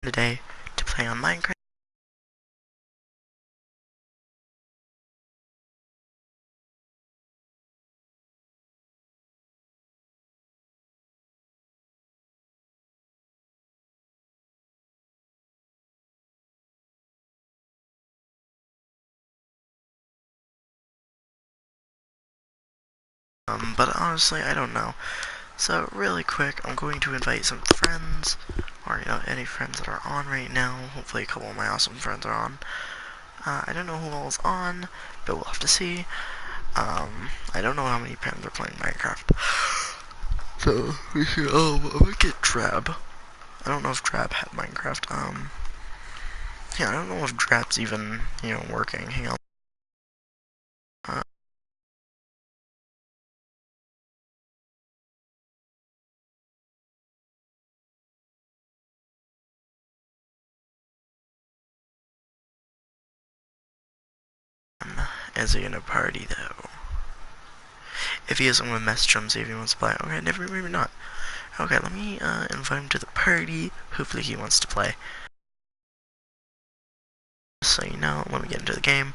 today to play on Minecraft. But honestly, I don't know. So really quick, I'm going to invite some friends, or any friends that are on right now. Hopefully a couple of my awesome friends are on. I don't know who all's on, but we'll have to see. I don't know how many friends are playing Minecraft. So, I'm gonna get Drab. I don't know if Drab had Minecraft. Yeah, I don't know if Drab's even, working. Hang on. Uh, is he in a party, though? If he is, I'm gonna message him, see if he wants to play. Okay, maybe not. Okay, let me invite him to the party. Hopefully he wants to play. So let me get into the game.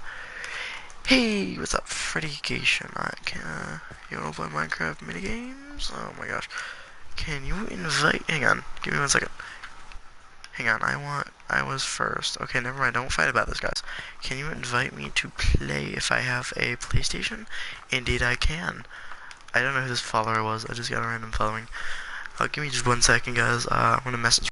Hey, what's up, Freddycation? You wanna play Minecraft minigames? Oh my gosh. Can you invite, hang on, give me 1 second. Hang on, I was first. Okay, never mind, don't fight about this, guys. Can you invite me to play if I have a PlayStation? Indeed I can. I don't know who this follower was, I just got a random following. Give me just 1 second, guys. I'm gonna message.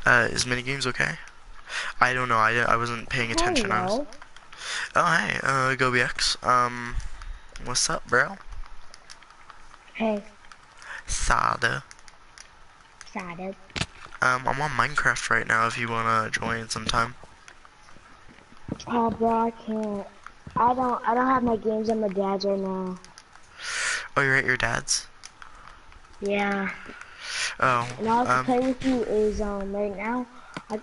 Is minigames okay? I don't know. I wasn't paying attention. Hello. Oh hey, GoBX. What's up, bro? Hey, Sada. excited. I'm on Minecraft right now. If you wanna join sometime. Oh, bro, I can't. I don't have my games at my dad's right now. Oh, you're at your dad's. Yeah. Oh, And all I can play with you is, right now, I,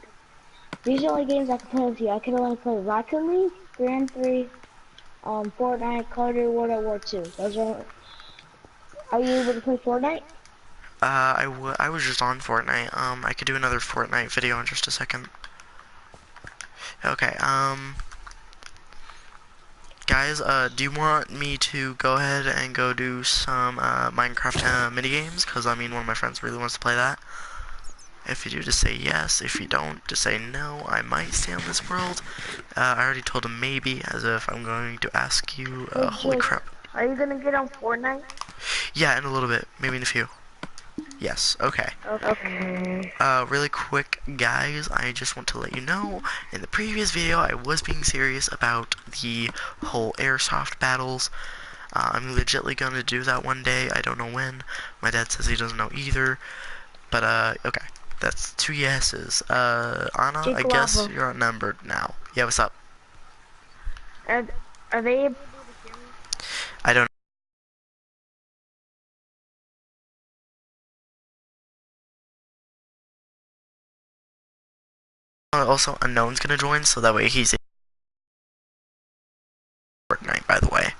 these are the only games I can play with you. I can only play Rocket League, Grand 3, Fortnite, Call of Duty World War II. Are you able to play Fortnite? I was just on Fortnite. I could do another Fortnite video in just a second. Okay, guys, do you want me to go ahead and go do some, Minecraft, minigames? Because, I mean, one of my friends really wants to play that. If you do, just say yes. If you don't, just say no. I might stay on this world. I already told him maybe, as if I'm going to ask you, Hey, holy Jake, crap. are you gonna get on Fortnite? Yeah, in a little bit. Maybe in a few. Yes, okay. Okay. Really quick, guys, I just want to let you know, in the previous video, I was being serious about the whole airsoft battles. I'm legitly gonna do that one day. I don't know when. My dad says he doesn't know either. But, okay. That's 2 yeses. Anna, I Jake guess Lava. you're outnumbered now. Yeah, what's up? Are, are they able to hear me? I don't know. Also, Unknown's gonna join, so that way he's in Fortnite, by the way.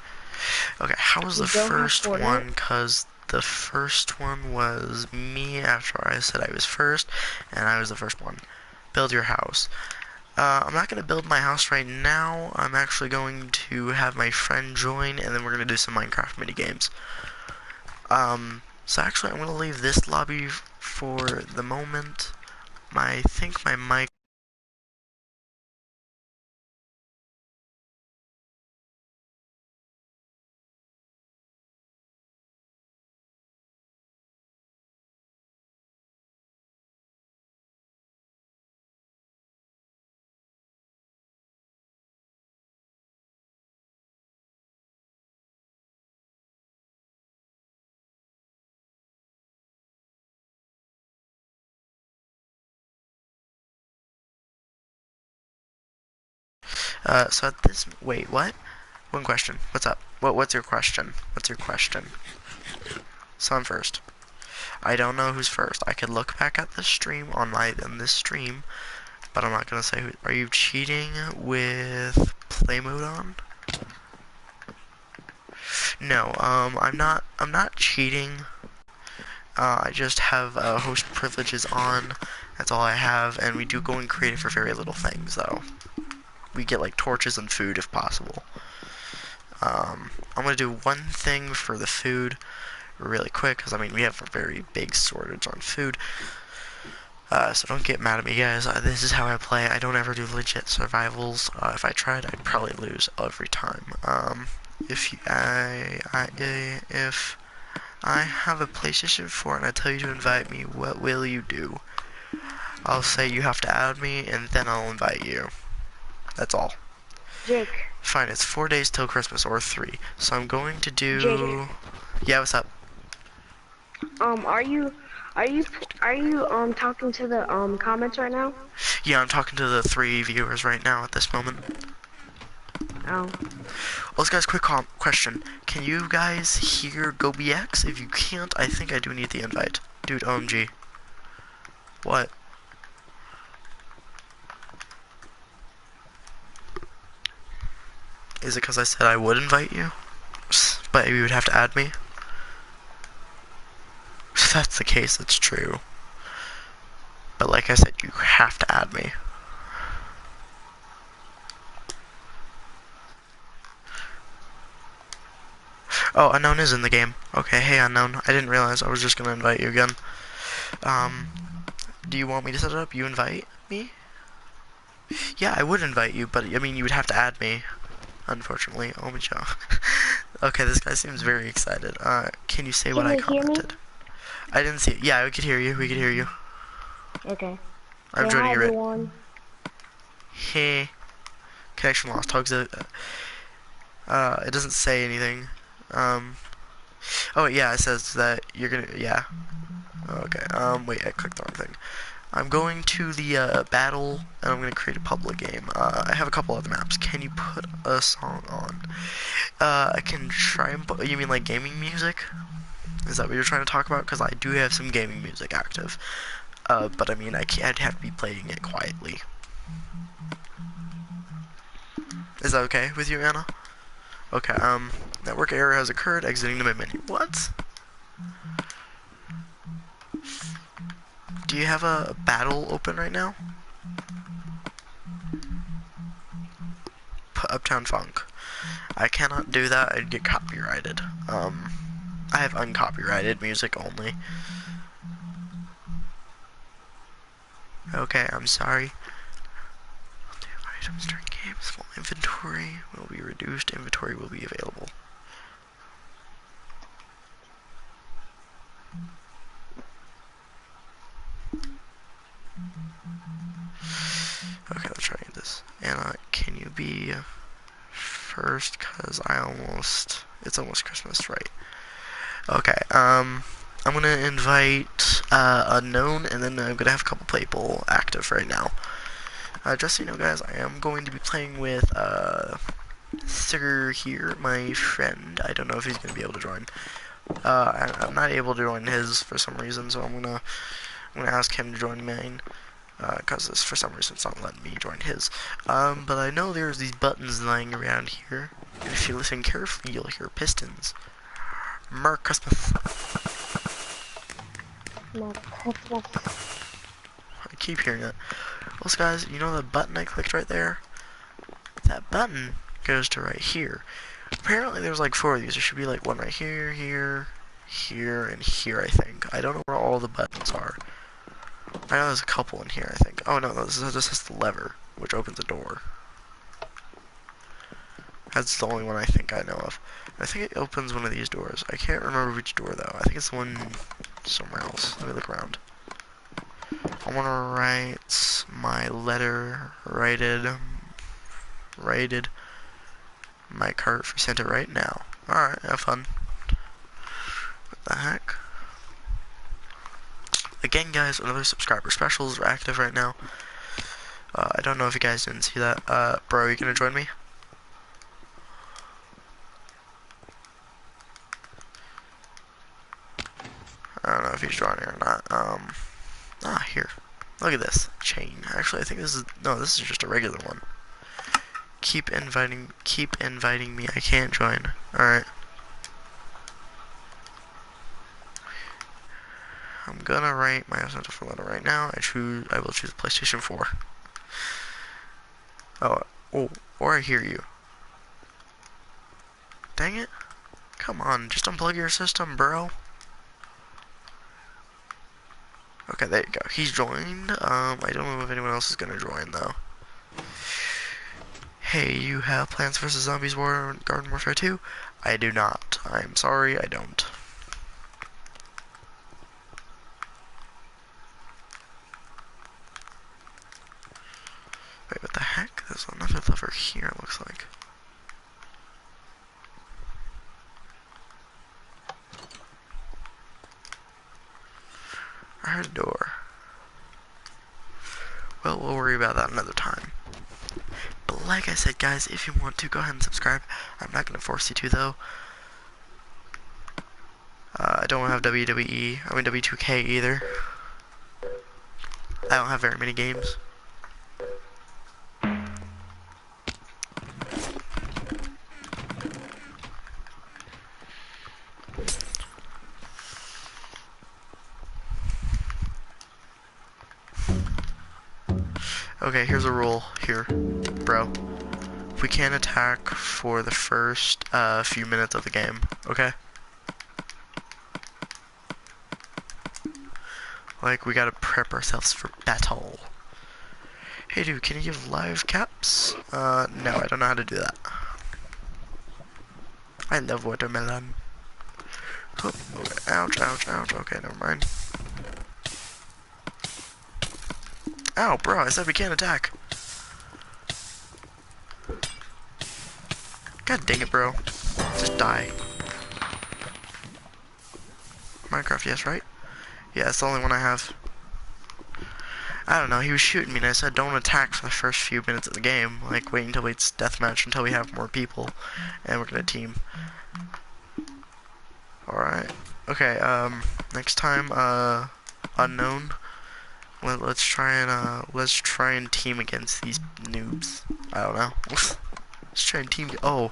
Okay, how was You the don't have first Fortnite? one? Because the first one was me after I said I was first, and I was the first one. Build your house. I'm not going to build my house right now. I'm actually going to have my friend join, and then we're going to do some Minecraft mini games. So actually, I'm going to leave this lobby for the moment. I think my mic. So at this. Wait, what? One question. What's up? What's your question? What's your question? So I'm first. I don't know who's first. I could look back at the stream on this stream, but I'm not gonna say who. Are you cheating with play mode on? No, I'm not cheating. I just have host privileges on. That's all I have, and we do go in creative for very little things, though. We get like torches and food if possible. I'm gonna do one thing for the food really quick, because I mean we have a very big shortage on food. So don't get mad at me, guys. This is how I play. I don't ever do legit survivals. If I tried, I'd probably lose every time. If I have a PlayStation 4 and I tell you to invite me, what will you do? I'll say you have to add me, and then I'll invite you. That's all. Jake. Fine, it's 4 days till Christmas, or 3. So I'm going to do... Jake. Yeah, what's up? Are you talking to the comments right now? Yeah, I'm talking to the 3 viewers right now at this moment. Oh. Well, guys, quick question. Can you guys hear GoBX? If you can't, I think I do need the invite. Dude, OMG. What? Is it because I said I would invite you? But you would have to add me? If that's the case, it's true. But like I said, you have to add me. Oh, Unknown is in the game. Okay, hey Unknown. I didn't realize I was just gonna invite you again. Do you want me to set it up? You invite me? Yeah, I would invite you, but I mean, you would have to add me. Unfortunately. Oh my god. Okay, this guy seems very excited. Can you say what I commented? I didn't see it. Yeah, we could hear you. We could hear you. Okay. I'm joining you right. Everyone. Hey. Connection lost. Hugs it. It doesn't say anything. Oh yeah, it says that you're gonna. Yeah. Okay. Wait, I clicked the wrong thing. I'm going to the battle, and I'm gonna create a public game. I have a couple other maps. Can you put a song on? I can try and put. You mean like gaming music? Is that what you're trying to talk about? Because I do have some gaming music active. But I mean, I'd have to be playing it quietly. Is that okay with you, Anna? Okay, network error has occurred, exiting the main menu. What? Do you have a battle open right now? Put Uptown Funk. I cannot do that, I'd get copyrighted. I have uncopyrighted music only. Okay, I'm sorry. Items during game. Small inventory will be reduced. Inventory will be available. Okay, let's try this. Anna, can you be first? Cause it's almost Christmas, right? Okay. I'm gonna invite Unknown, and then I'm gonna have a couple people active right now. Just so you know, guys, I am going to be playing with Sir here, my friend. I don't know if he's going to be able to join. I'm not able to join his for some reason, so I'm gonna ask him to join mine. Because for some reason it's not letting me join his. But I know there's these buttons lying around here. And if you listen carefully, you'll hear pistons. Merry Christmas. Merry Christmas. I keep hearing it. Well, guys, you know the button I clicked right there? That button goes to right here. Apparently there's like 4 of these. There should be like one right here, here, here, and here, I think. I don't know where all the buttons are. I know there's a couple in here, I think. Oh no, this is the lever, which opens a door. That's the only one I think I know of. I think it opens one of these doors. I can't remember which door though. I think it's the one somewhere else. Let me look around. I want to write my letter, rated my cart for Santa right now. Alright, have fun. What the heck? Again, guys, another subscriber specials are active right now. I don't know if you guys didn't see that. Bro, are you gonna join me? don't know if he's joining or not. Here. Look at this. Chain. Actually, I think this is, no, this is just a regular one. Keep inviting me. I can't join. Alright. I'm gonna write my essential letter right now. I will choose PlayStation 4. Oh, or I hear you. Dang it. Come on, just unplug your system, bro. Okay, there you go. He's joined. I don't know if anyone else is gonna join, though. Hey, you have Plants vs. Zombies Garden Warfare 2? I do not. I'm sorry, I don't. Wait, what the heck? There's another lever here, it looks like. I heard a door. Well, we'll worry about that another time. But like I said, guys, if you want to, go ahead and subscribe. I'm not going to force you to, though. I don't have W2K either. I don't have very many games. Okay, here's a rule here, bro. We can't attack for the first few minutes of the game, okay? Like, we gotta prep ourselves for battle. Hey dude, can you give live caps? No, I don't know how to do that. I love watermelon. Oh, okay. Ouch, ouch, ouch. Okay, never mind. Ow, bro, I said we can't attack. God dang it, bro. Just die. Minecraft, yes, right? Yeah, it's the only one I have. I don't know, he was shooting me and I said don't attack for the first few minutes of the game. Like, wait until it's deathmatch, until we have more people. And we're gonna team. Alright. Okay, next time, unknown. Let's try and team against these noobs. I don't know. Let's try and team. Oh,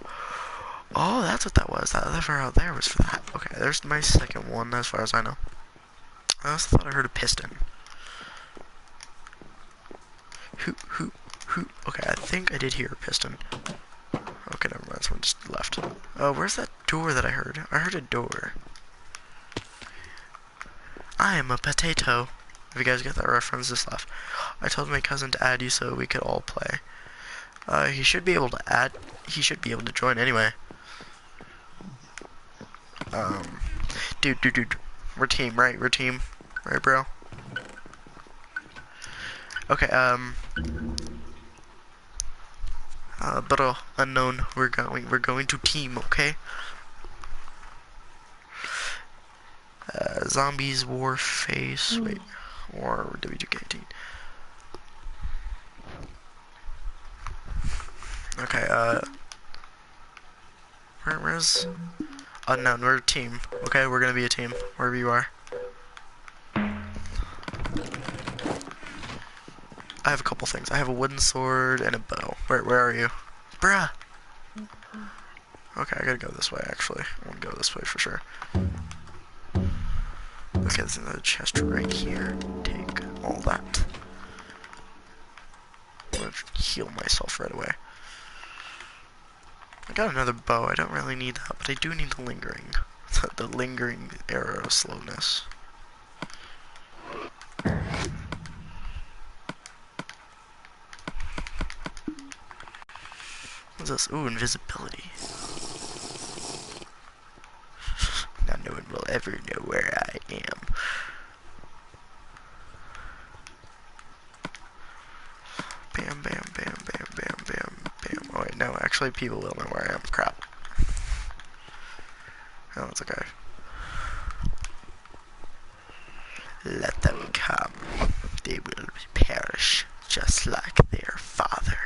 that's what that was. That lever out there was for that. Okay, there's my second one, as far as I know. I also thought I heard a piston. Hoot. Okay, I think I did hear a piston. Okay, never mind. Someone just left. Oh, where's that door that I heard? I heard a door. I am a potato. If you guys get that reference, just left. I told my cousin to add you so we could all play. He should be able to he should be able to join anyway. Dude. We're team, right? We're team. Right, bro? Okay, but unknown, we're going to team, okay? Zombies War Face, wait, or W2K18. Okay, where's unknown? We're a team. Okay, we're gonna be a team wherever you are. I have a couple things. I have a wooden sword and a bow. Where are you? Bruh! Okay, I gotta go this way, actually. I wanna go this way for sure. Okay, there's another chest right here. Take all that. I'm gonna heal myself right away. I got another bow. I don't really need that, but I do need the lingering. The lingering arrow slowness. What's this? Ooh, invisibility. Now no one will ever know where I am. Bam. Oh wait, no, actually people will know where I am. Crap. Oh, it's okay. Let them come. They will perish, just like their father.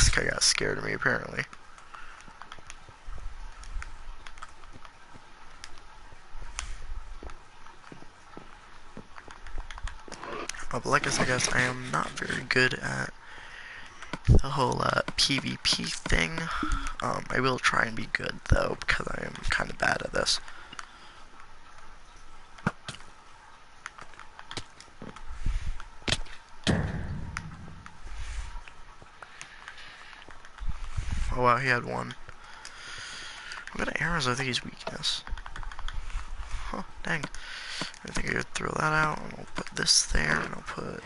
This guy got scared of me, apparently. Oh, but like I said, guys, I am not very good at the whole PvP thing. I will try and be good, though, because I am kind of bad at this. Oh wow, he had one. What kind of arrows are these weakness? Huh, dang. I think I could throw that out, and I'll put this there, and I'll put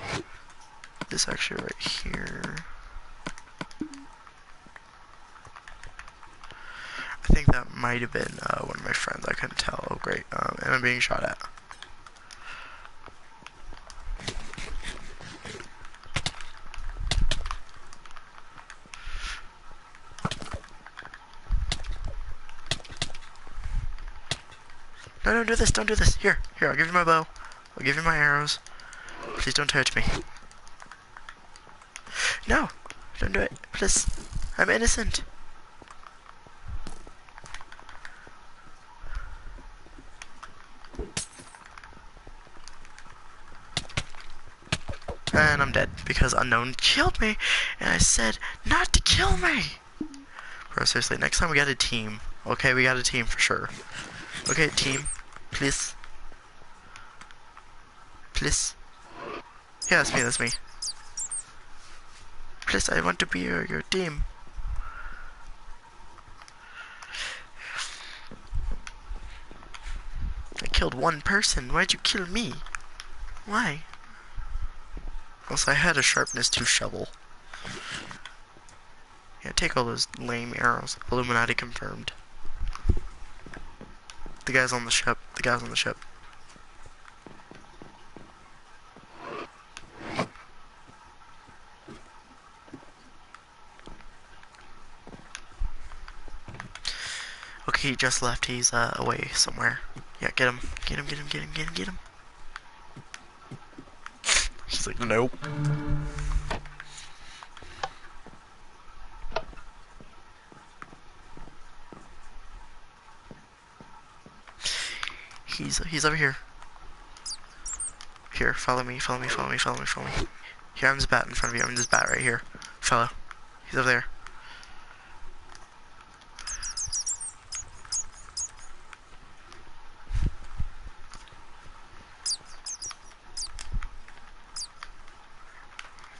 this actually right here. I think that might have been one of my friends, I couldn't tell. Oh great, and I'm being shot at. No, don't do this, don't do this. Here, I'll give you my bow. I'll give you my arrows. Please don't touch me. No, don't do it, please. I'm innocent. And I'm dead, because Unknown killed me, and I said not to kill me! Bro, seriously, next time we got a team. Okay, we got a team for sure. Okay, team. Please. Please. Yeah, that's me. Please, I want to be your team. I killed one person. Why'd you kill me? Why? Also, I had a sharpness 2 shovel. Yeah, take all those lame arrows. Illuminati confirmed. The guy's on the ship. The guy's on the ship. Okay, he just left. He's away somewhere. Yeah, get him. Get him, get him, get him, get him, get him. He's like, nope. He's over here. Here, follow me, follow me, follow me, follow me, follow me. Here, I'm this bat in front of you. I'm this bat right here. Follow. He's over there.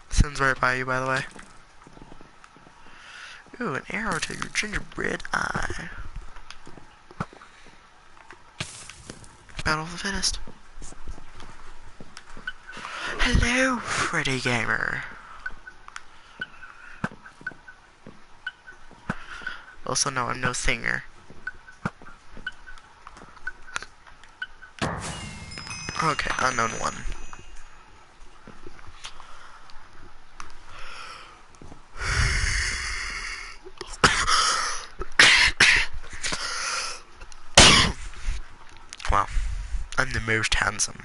Sun's right by you, by the way. Ooh, an arrow to your gingerbread eye. Battle of the fittest. Hello, Freddy Gamer. Also, no, I'm no singer. Okay, Unknown 1. Wow, I'm the most handsome.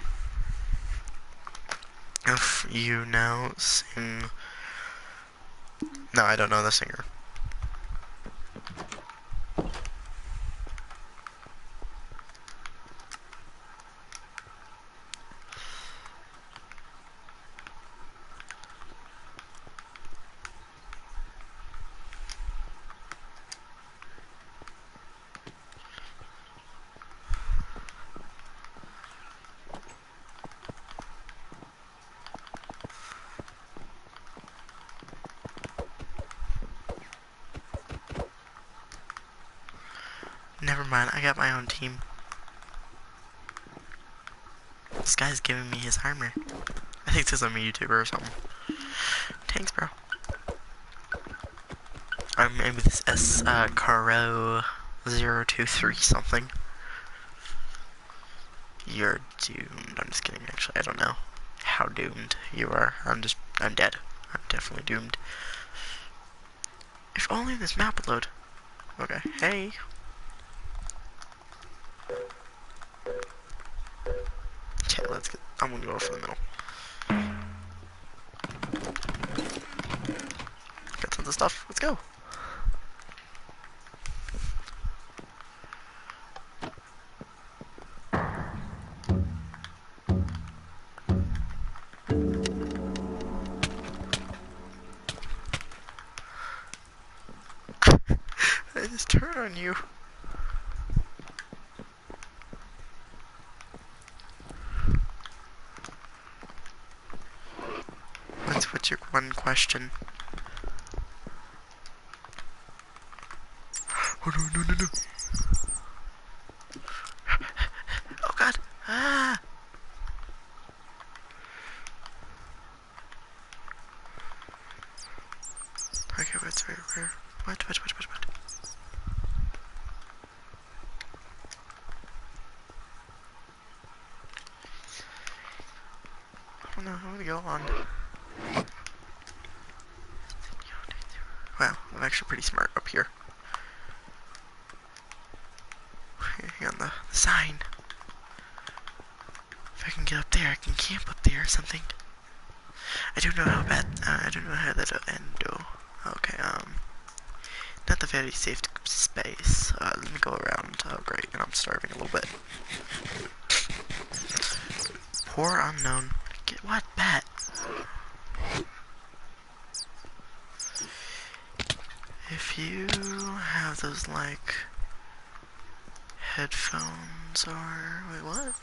If you now sing... No, I don't know the singer. Never mind, I got my own team. This guy's giving me his armor. I think this is a YouTuber or something. Thanks, bro. I'm in with this Caro 023 something. You're doomed. I'm just kidding, actually. I don't know how doomed you are. I'm dead. I'm definitely doomed. If only this map would load. Okay, hey. Okay, let's get, I'm gonna go for the middle. Got of stuff. Let's go. I just turn on you. What's your one question? Oh no. Oh god. Ah. Okay, where? What? Oh no, I'm gonna go on. Wow, I'm actually pretty smart up here. Here on the sign. If I can get up there, I can camp up there or something. I don't know how bad, I don't know how that'll end though. Okay, not the very safe space. Let me go around. Oh great, and I'm starving a little bit. Poor unknown. Get what? Bet. If you have those, like, headphones or... Wait, what?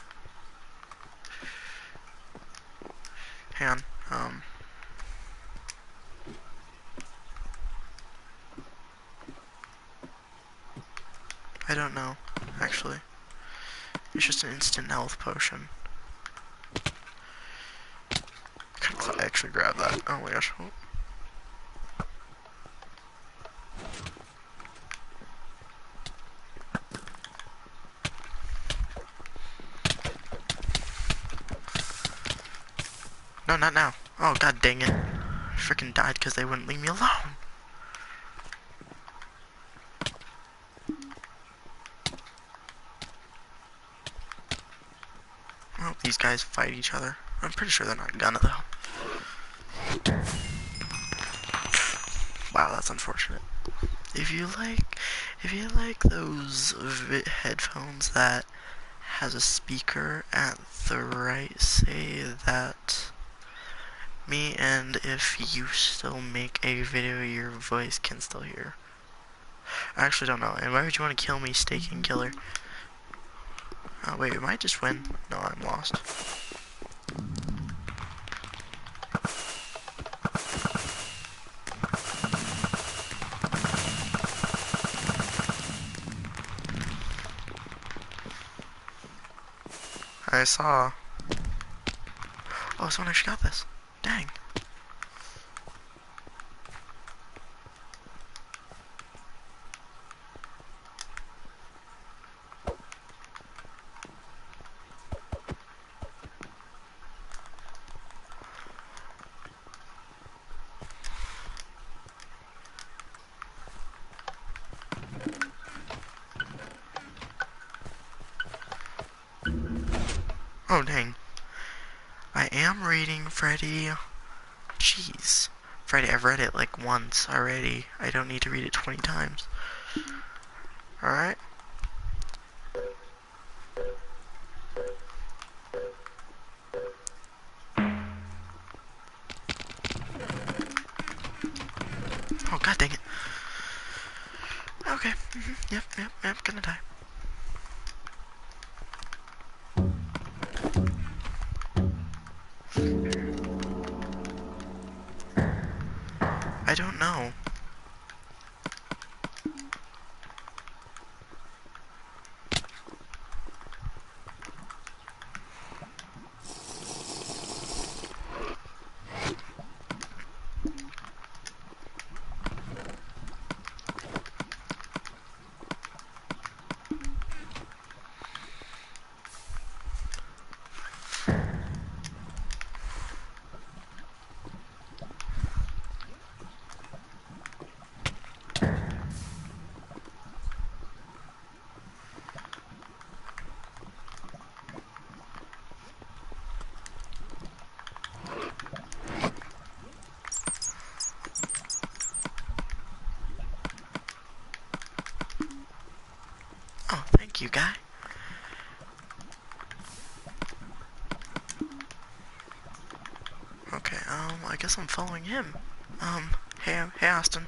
Hang on, I don't know, actually. It's just an instant health potion. Could actually grab that. Oh my gosh. Oh. No, not now. Oh, god dang it. I freaking died because they wouldn't leave me alone. Well, these guys fight each other. I'm pretty sure they're not gonna, though. Wow, that's unfortunate. If you like those headphones that has a speaker at the right, say that me, and if you still make a video, your voice can still hear. I actually don't know. And why would you want to kill me, Staking Killer? Oh wait, am I just win? No, I'm lost. I saw. Oh, someone actually got this. Dang. Oh, dang. I am reading Freddy. Jeez. Freddy, I've read it like once already. I don't need to read it 20 times. Alright? Oh, god dang it. Okay. Yep, gonna die. I don't know. Thank you, guy. Okay, I guess I'm following him. Hey Austin.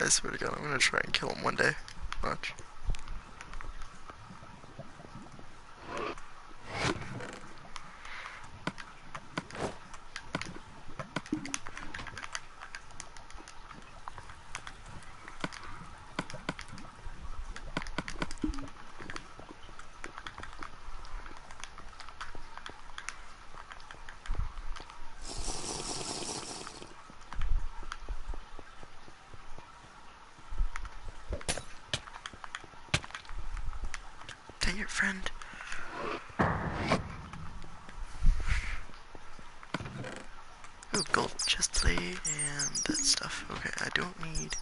I swear to God, I'm gonna try and kill him one day. Watch. Dang it, friend. Ooh, gold chest plate and that stuff. Okay, I don't need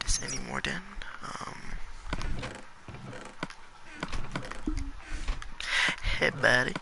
this anymore then. Hey buddy.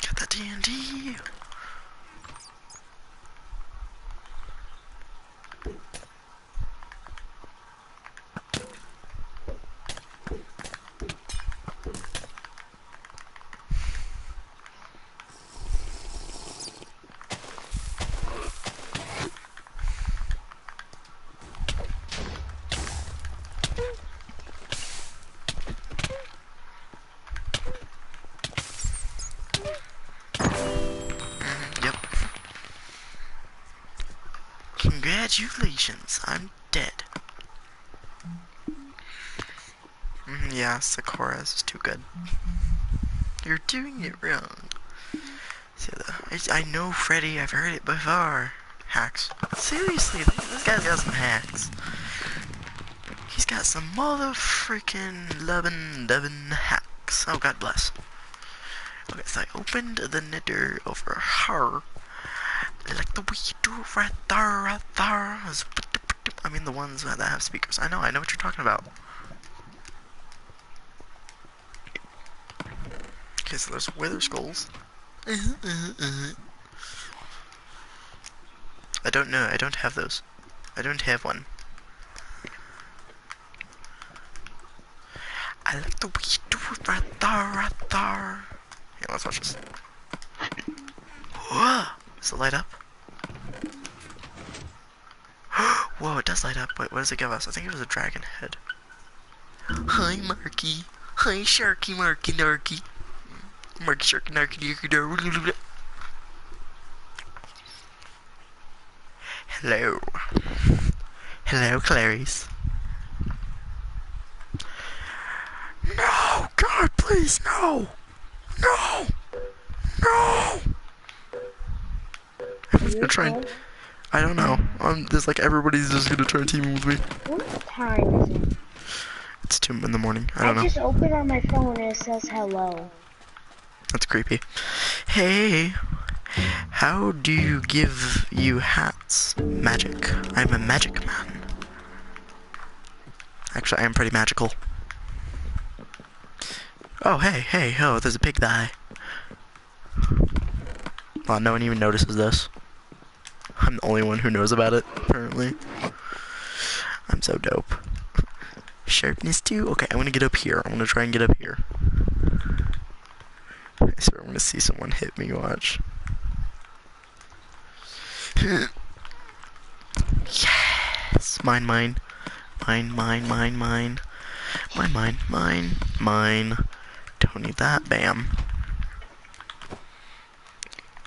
Get that TNT. Yep. Congratulations, I'm dead. Yeah, Sakura's is too good. You're doing it wrong. I know Freddy, I've heard it before. Hacks. Seriously, this guy's got some hacks. He's got some mother-freaking lovin' hacks. Oh, God bless. Okay, so I opened the nether over her. Like the way you do it right there, right there. I mean the ones that have speakers. I know what you're talking about. Okay, so there's wither skulls. I don't know, I don't have those. I don't have one. I like the way you do it right there, right there. Yeah, let's watch this. Whoa! Does it light up? Whoa, it does light up. Wait, what does it give us? I think it was a dragon head. Hi, Marky. Hi, Sharky, Marky, Narky. Marky, Sharky, Narky, Narky, Hello. Hello, Clarice. No! God, please, no! No! No! I'm gonna try and... I don't know. There's like everybody's just gonna try and team with me. What time is it? It's 2 in the morning. I don't know. I just opened on my phone and it says hello. That's creepy. Hey! How do you give you hats? Magic. I'm a magic man. Actually, I am pretty magical. Oh, hey, oh, there's a pig guy. Well, no one even notices this. I'm the only one who knows about it, apparently. I'm so dope. Sharpness 2? Okay, I want to get up here. I want to try and get up here. I swear I'm going to see someone hit me, watch. Yes! Mine. Mine. Who need that? Bam.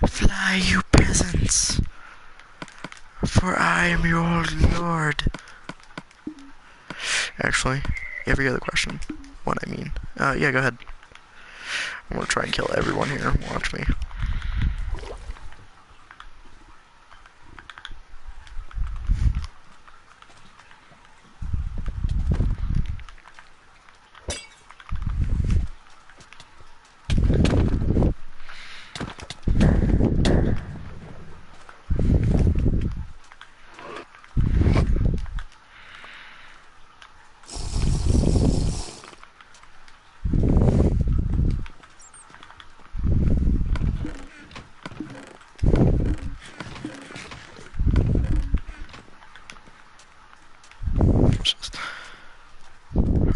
Fly, you peasants, for I am your lord. Actually, every other question. What I mean. Yeah, go ahead. I'm gonna try and kill everyone here. Watch me.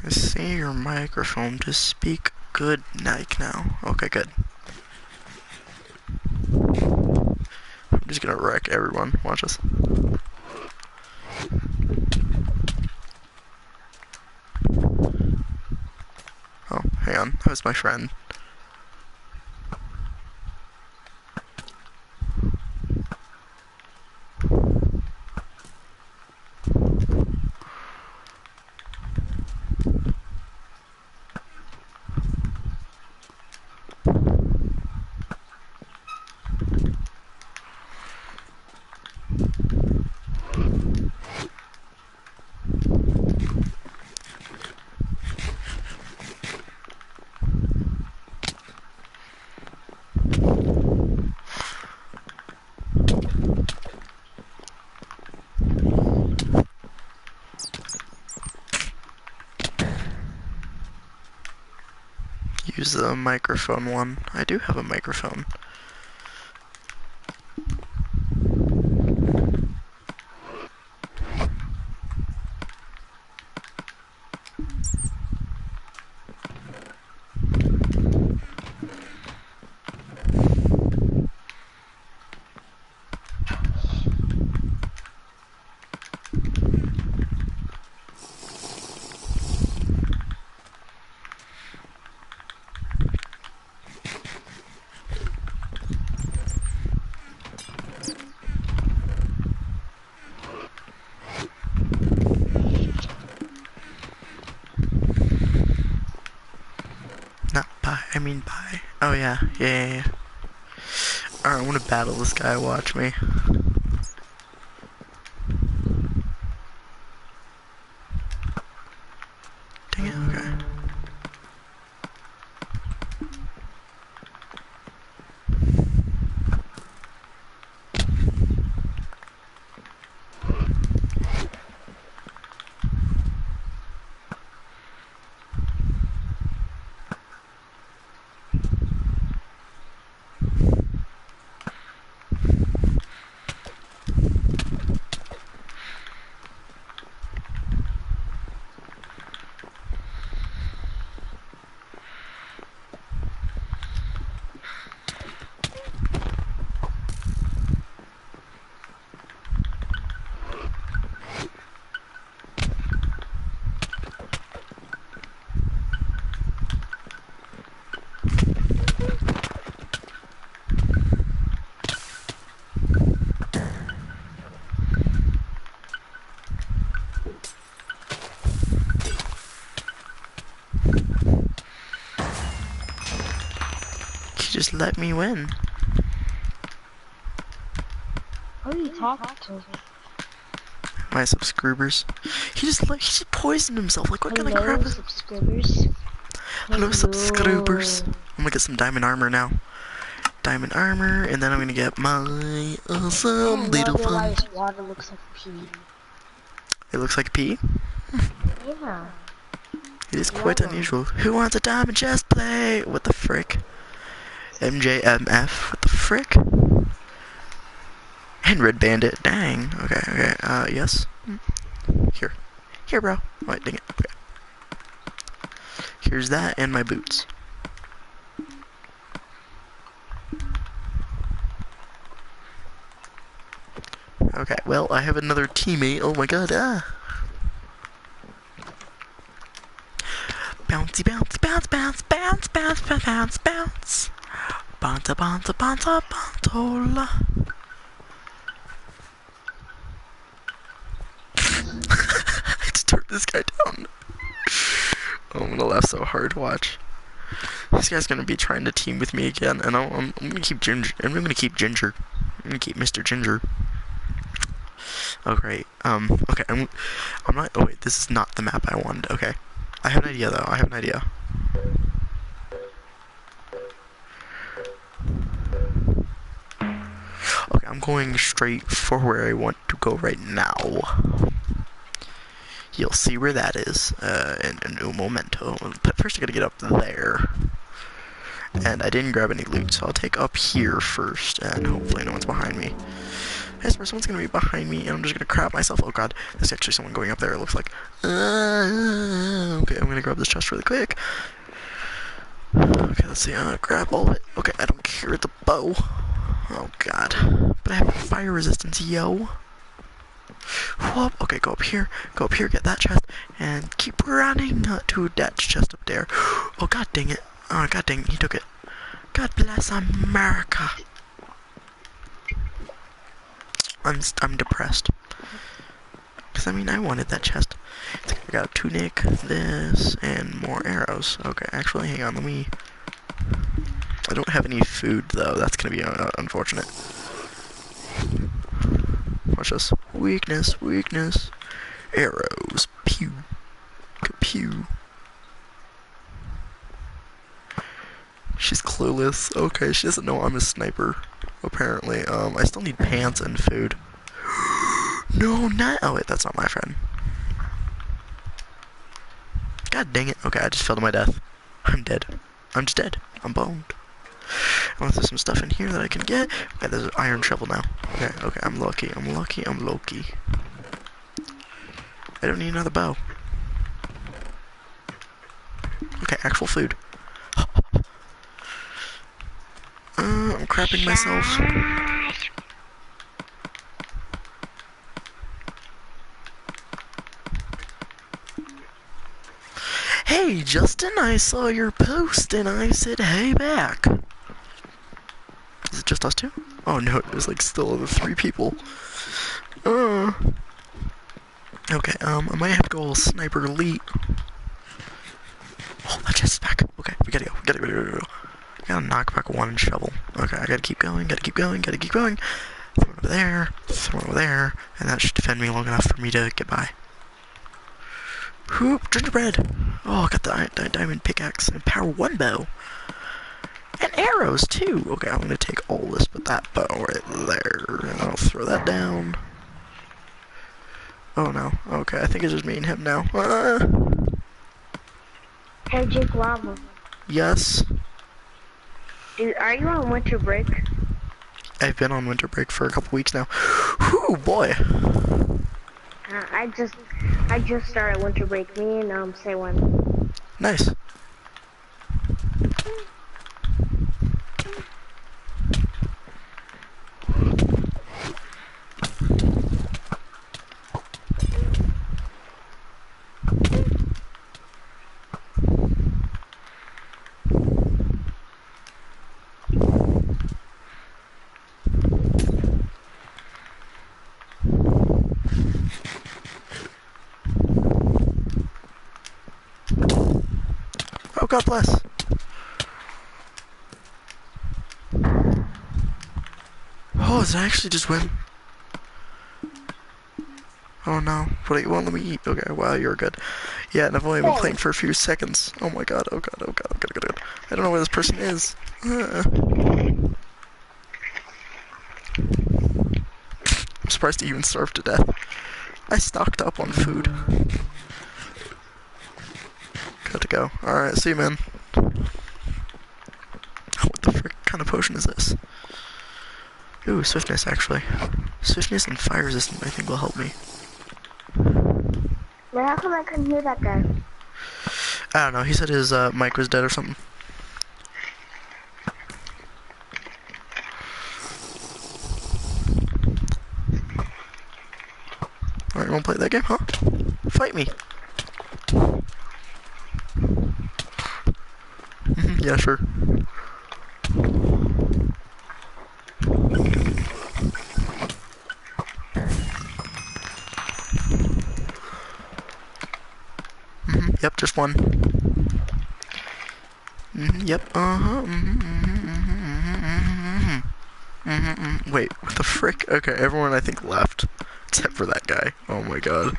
I see your microphone to speak good night now. Okay, good. I'm just gonna wreck everyone. Watch this. Oh, hang on. That was my friend. Use the microphone one. I do have a microphone. Not bye, I mean bye. Oh yeah, yeah. Alright, I'm gonna battle this guy, watch me. Dang it, okay. He just let me win. Who are you talking to? My subscribers. He just poisoned himself. Like, what kind of Hello, crap is... subscribers. Hello, subscribers. I'm gonna get some diamond armor now. Diamond armor, and then I'm gonna get my awesome little fun. This water looks like pee. It looks like pee. Yeah. It is quite unusual. Who wants a diamond chest plate? What the frick? MJMF. What the frick? And Red Bandit. Dang. Okay. Yes. Here. Here, bro. Wait, dang it. Okay. Here's that and my boots. Okay, well, I have another teammate. Oh my god, Bouncy, bouncy, bounce, bounce, bounce, bounce, bounce, bounce, bounce. Bonta, bonta, bonta, bontola. I just turned this guy down. Oh, I'm gonna laugh so hard. Watch. This guy's gonna be trying to team with me again, and I'm gonna keep Ginger. I'm gonna keep Ginger. I'm gonna keep Mr. Ginger. Oh great. Okay. I'm not. Oh wait, this is not the map I wanted. Okay. I have an idea though. I have an idea. Okay, I'm going straight for where I want to go right now. You'll see where that is in un momento. But first I gotta get up there. And I didn't grab any loot, so I'll take up here first, and hopefully no one's behind me. I swear someone's gonna be behind me, and I'm just gonna crap myself. Oh god, there's actually someone going up there, it looks like. Okay, I'm gonna grab this chest really quick. Okay, let's see, grab all of it. Okay, I don't care, it's a bow. Oh god. But I have fire resistance, yo. Whoop, okay, go up here, get that chest, and keep running to that chest up there. Oh god dang it. Oh god dang it, he took it. God bless America. I'm depressed. Because, I mean, I wanted that chest. I got a tunic, this, and more arrows. Okay, actually, hang on, let me... I don't have any food, though. That's gonna be unfortunate. Watch this. Weakness, weakness. Arrows. Pew. Pew. She's clueless. Okay, she doesn't know I'm a sniper. Apparently. I still need pants and food. No, not. Oh, wait, that's not my friend. God dang it. Okay, I just fell to my death. I'm dead. I'm just dead. I'm boned. Unless there's some stuff in here that I can get. Okay, there's an iron shovel now. Okay, okay, I'm lucky. I'm lucky. I'm Loki. I don't need another bow. Okay, actual food. I'm crapping myself. Hey, Justin, I saw your post and I said hey back. Is it just us two? Oh no, there's like still other 3 people. Okay, I might have to go all sniper elite. Oh, that chest is back. Okay, we gotta go. We gotta knock back 1 shovel. Okay, I gotta keep going, gotta keep going. Throw it over there, and that should defend me long enough for me to get by. Whoop, gingerbread! Oh, I got the diamond pickaxe and power 1 bow. And arrows, too! Okay, I'm gonna take all this but that bow right there, and I'll throw that down. Oh no, okay, I think it's just me and him now. Hey, Jake Lava. Yes? Dude, are you on winter break? I've been on winter break for a couple weeks now. Whew, boy! I just started winter break. Me and say one. Nice. Oh, God bless. Oh, is it actually just win? Oh no. What, you won't let me eat? Okay, wow, you're good. Yeah, and I've only been playing for a few seconds. Oh my god, oh god, oh god, oh god, oh god. I don't know where this person is. I'm surprised he even starved to death. I stocked up on food. Got to go. Alright, see you, man. What the frick kind of potion is this? Ooh, swiftness, actually. Swiftness and fire resistance, I think, will help me. But how come I couldn't hear that guy? I don't know, he said his mic was dead or something. Alright, you wanna play that game, huh? Fight me! Yeah, sure. Yep, just one. Yep, uh-huh. Wait, what the frick? Okay, everyone I think left. Except for that guy. Oh my god.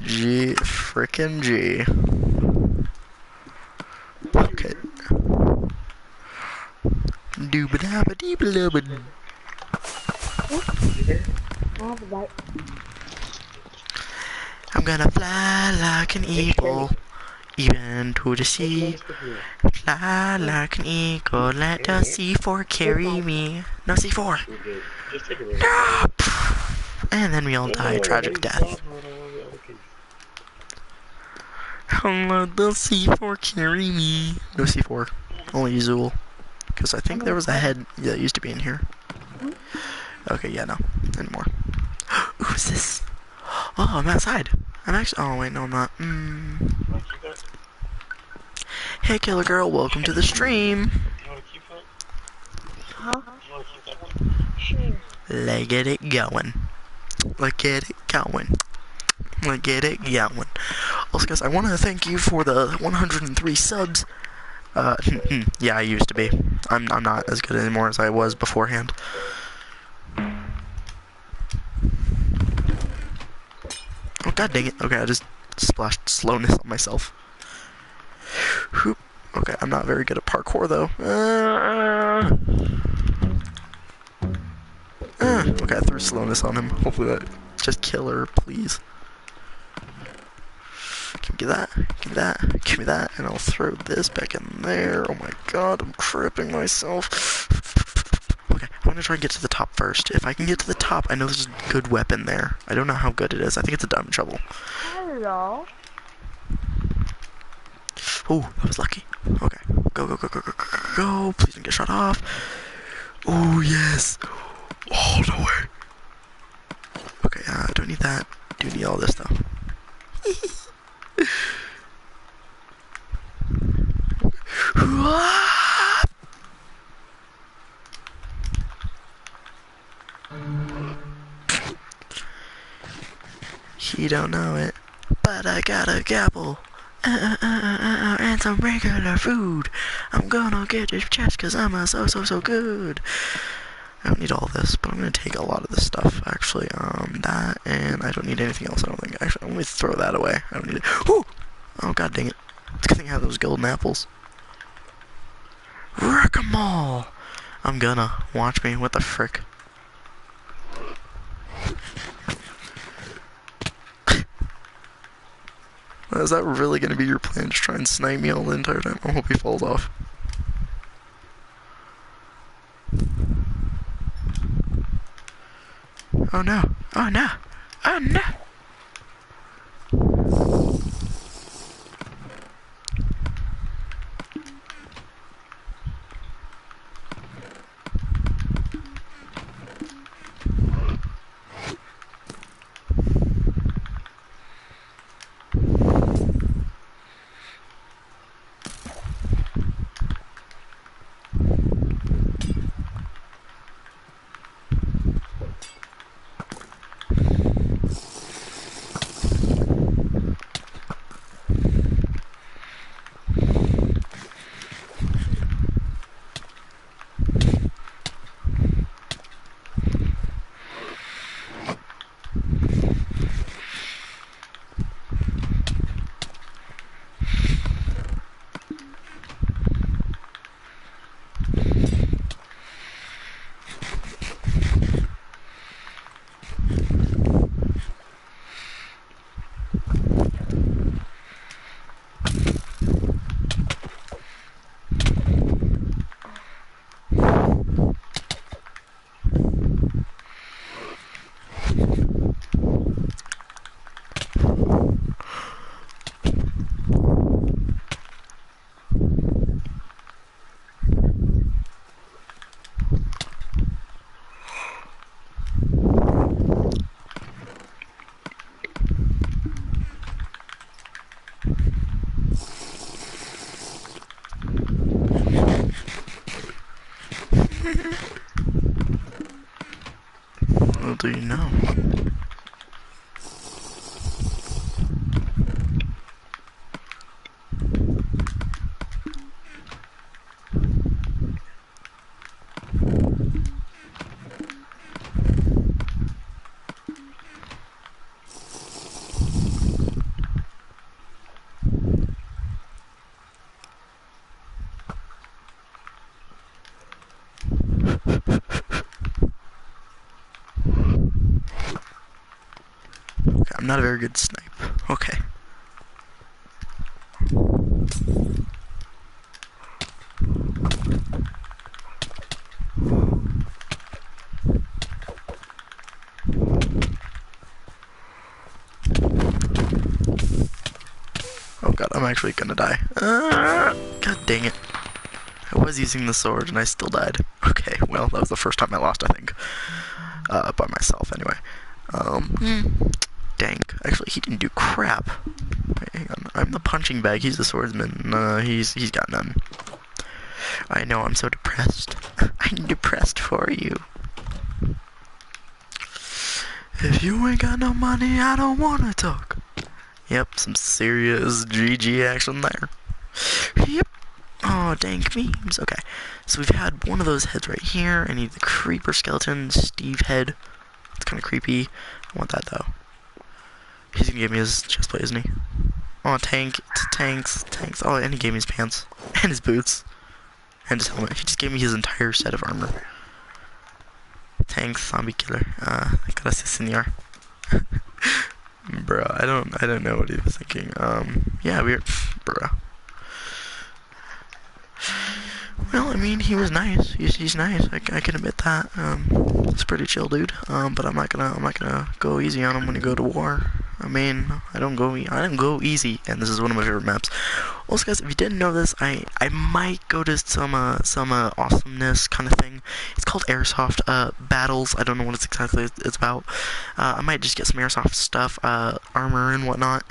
G frickin' G. Okay. Doobadabba-deebalubba. Have a bite. I'm gonna fly like an eagle, even to the sea. Fly like an eagle, let the C4 carry me. No, C4! No! And then we all die a tragic death. Let the C4 carry me. No C4, only Zool. Because I think there was a head that used to be in here. Okay, yeah, no, anymore. Who's this? Oh, I'm outside. I'm actually. Oh wait, no, I'm not. Hey, Killer Girl, welcome to the stream. Huh? Sure. Let's get it going. Let's get it going. Let's get it going. Also, guys, I want to thank you for the 103 subs. Yeah, I used to be. I'm not as good anymore as I was beforehand. Oh, god dang it. Okay, I just splashed slowness on myself. Whoop. Okay, I'm not very good at parkour, though. Okay, I threw slowness on him. Hopefully that... Just kill her, please. Give me that, give me that, give me that, and I'll throw this back in there. Oh my god, I'm tripping myself. Okay, I'm gonna try and get to the top first. If I can get to the top, I know there's a good weapon there. I don't know how good it is. I think it's a diamond shovel. Hello. Oh, that was lucky. Okay, go, go, go, go, go, go, go, go. Please don't get shot off. Oh, yes. All the way. Okay, I don't need that. Do need all this, though. He don't know it, but I got a gapple. And some regular food. I'm gonna get this chest cause I'm a so good. I don't need all this, but I'm gonna take a lot of this stuff, actually. That, and I don't need anything else, I don't think. Actually, I'm gonna throw that away. I don't need it. Whew! Oh, god dang it. It's a good thing I have those golden apples. Wreck 'em all! I'm gonna. Watch me. What the frick? Is that really gonna be your plan? Just try and snipe me all the entire time? I hope he falls off. Oh no! Oh no! Oh no! Well, do you know? Okay, I'm not a very good snipe. Okay. Oh god, I'm actually gonna die. God dang it. I was using the sword and I still died. Okay, well, that was the first time I lost, I think. By myself, anyway. Dang. Actually, he didn't do crap. Wait, hang on. I'm the punching bag, he's the swordsman. He's got none. I know, I'm so depressed. I'm depressed for you. If you ain't got no money, I don't wanna talk. Yep, some serious GG action there. Yep. Oh, dang memes. Okay, so we've had one of those heads right here. I need the creeper skeleton, Steve head. It's kind of creepy. I want that though. He's gonna give me his chestplate, isn't he? Oh, tanks. Oh, and he gave me his pants and his boots and his helmet. He just gave me his entire set of armor. Tanks, zombie killer. Gracias, senor. Bro, I don't know what he was thinking. Yeah, bro. Well, I mean, he was nice. He's nice. I can admit that. He's a pretty chill dude. But I'm not gonna go easy on him when you go to war. I mean, I don't go easy, and this is one of my favorite maps. Also, guys, if you didn't know this, I might go to some awesomeness kind of thing. It's called Airsoft Battles. I don't know what it's about. I might just get some Airsoft stuff, armor and whatnot.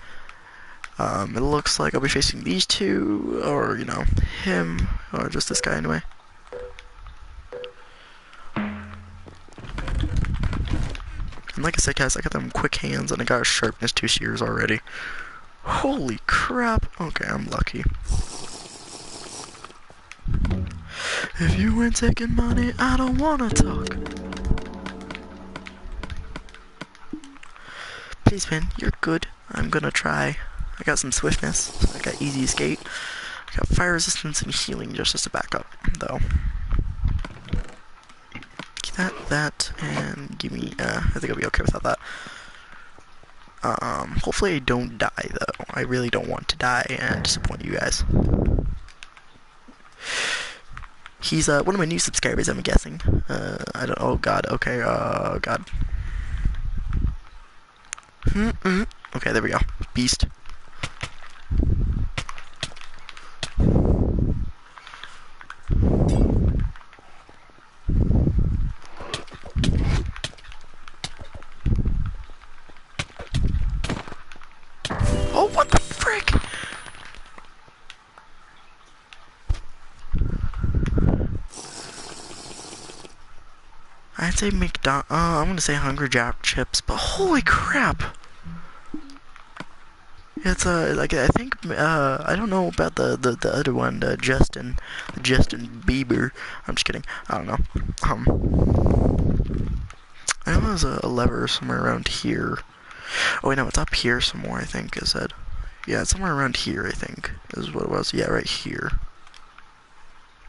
It looks like I'll be facing these two, or, you know, him, or just this guy anyway. And like I said, guys, I got them quick hands, and I got a sharpness 2 shears already. Holy crap! Okay, I'm lucky. If you ain't taking money, I don't wanna talk. Please, man, you're good. I'm gonna try. I got some swiftness. I got easy escape. I got fire resistance and healing just as a backup, though. That, and give me, I think I'll be okay without that. Hopefully I don't die, though. I really don't want to die and disappoint you guys. He's, one of my new subscribers, I'm guessing. I don't, oh god, okay, god. Okay, there we go. Beast. Oh, what the frick? I'd say I'm gonna say Hungry Jack chips, but holy crap! It's like I think I don't know about the other one, Justin Bieber. I'm just kidding. I don't know. I know there's a lever somewhere around here. Oh wait, no, it's up here somewhere. I think is it. Yeah, it's somewhere around here. I think is what it was. Yeah, right here.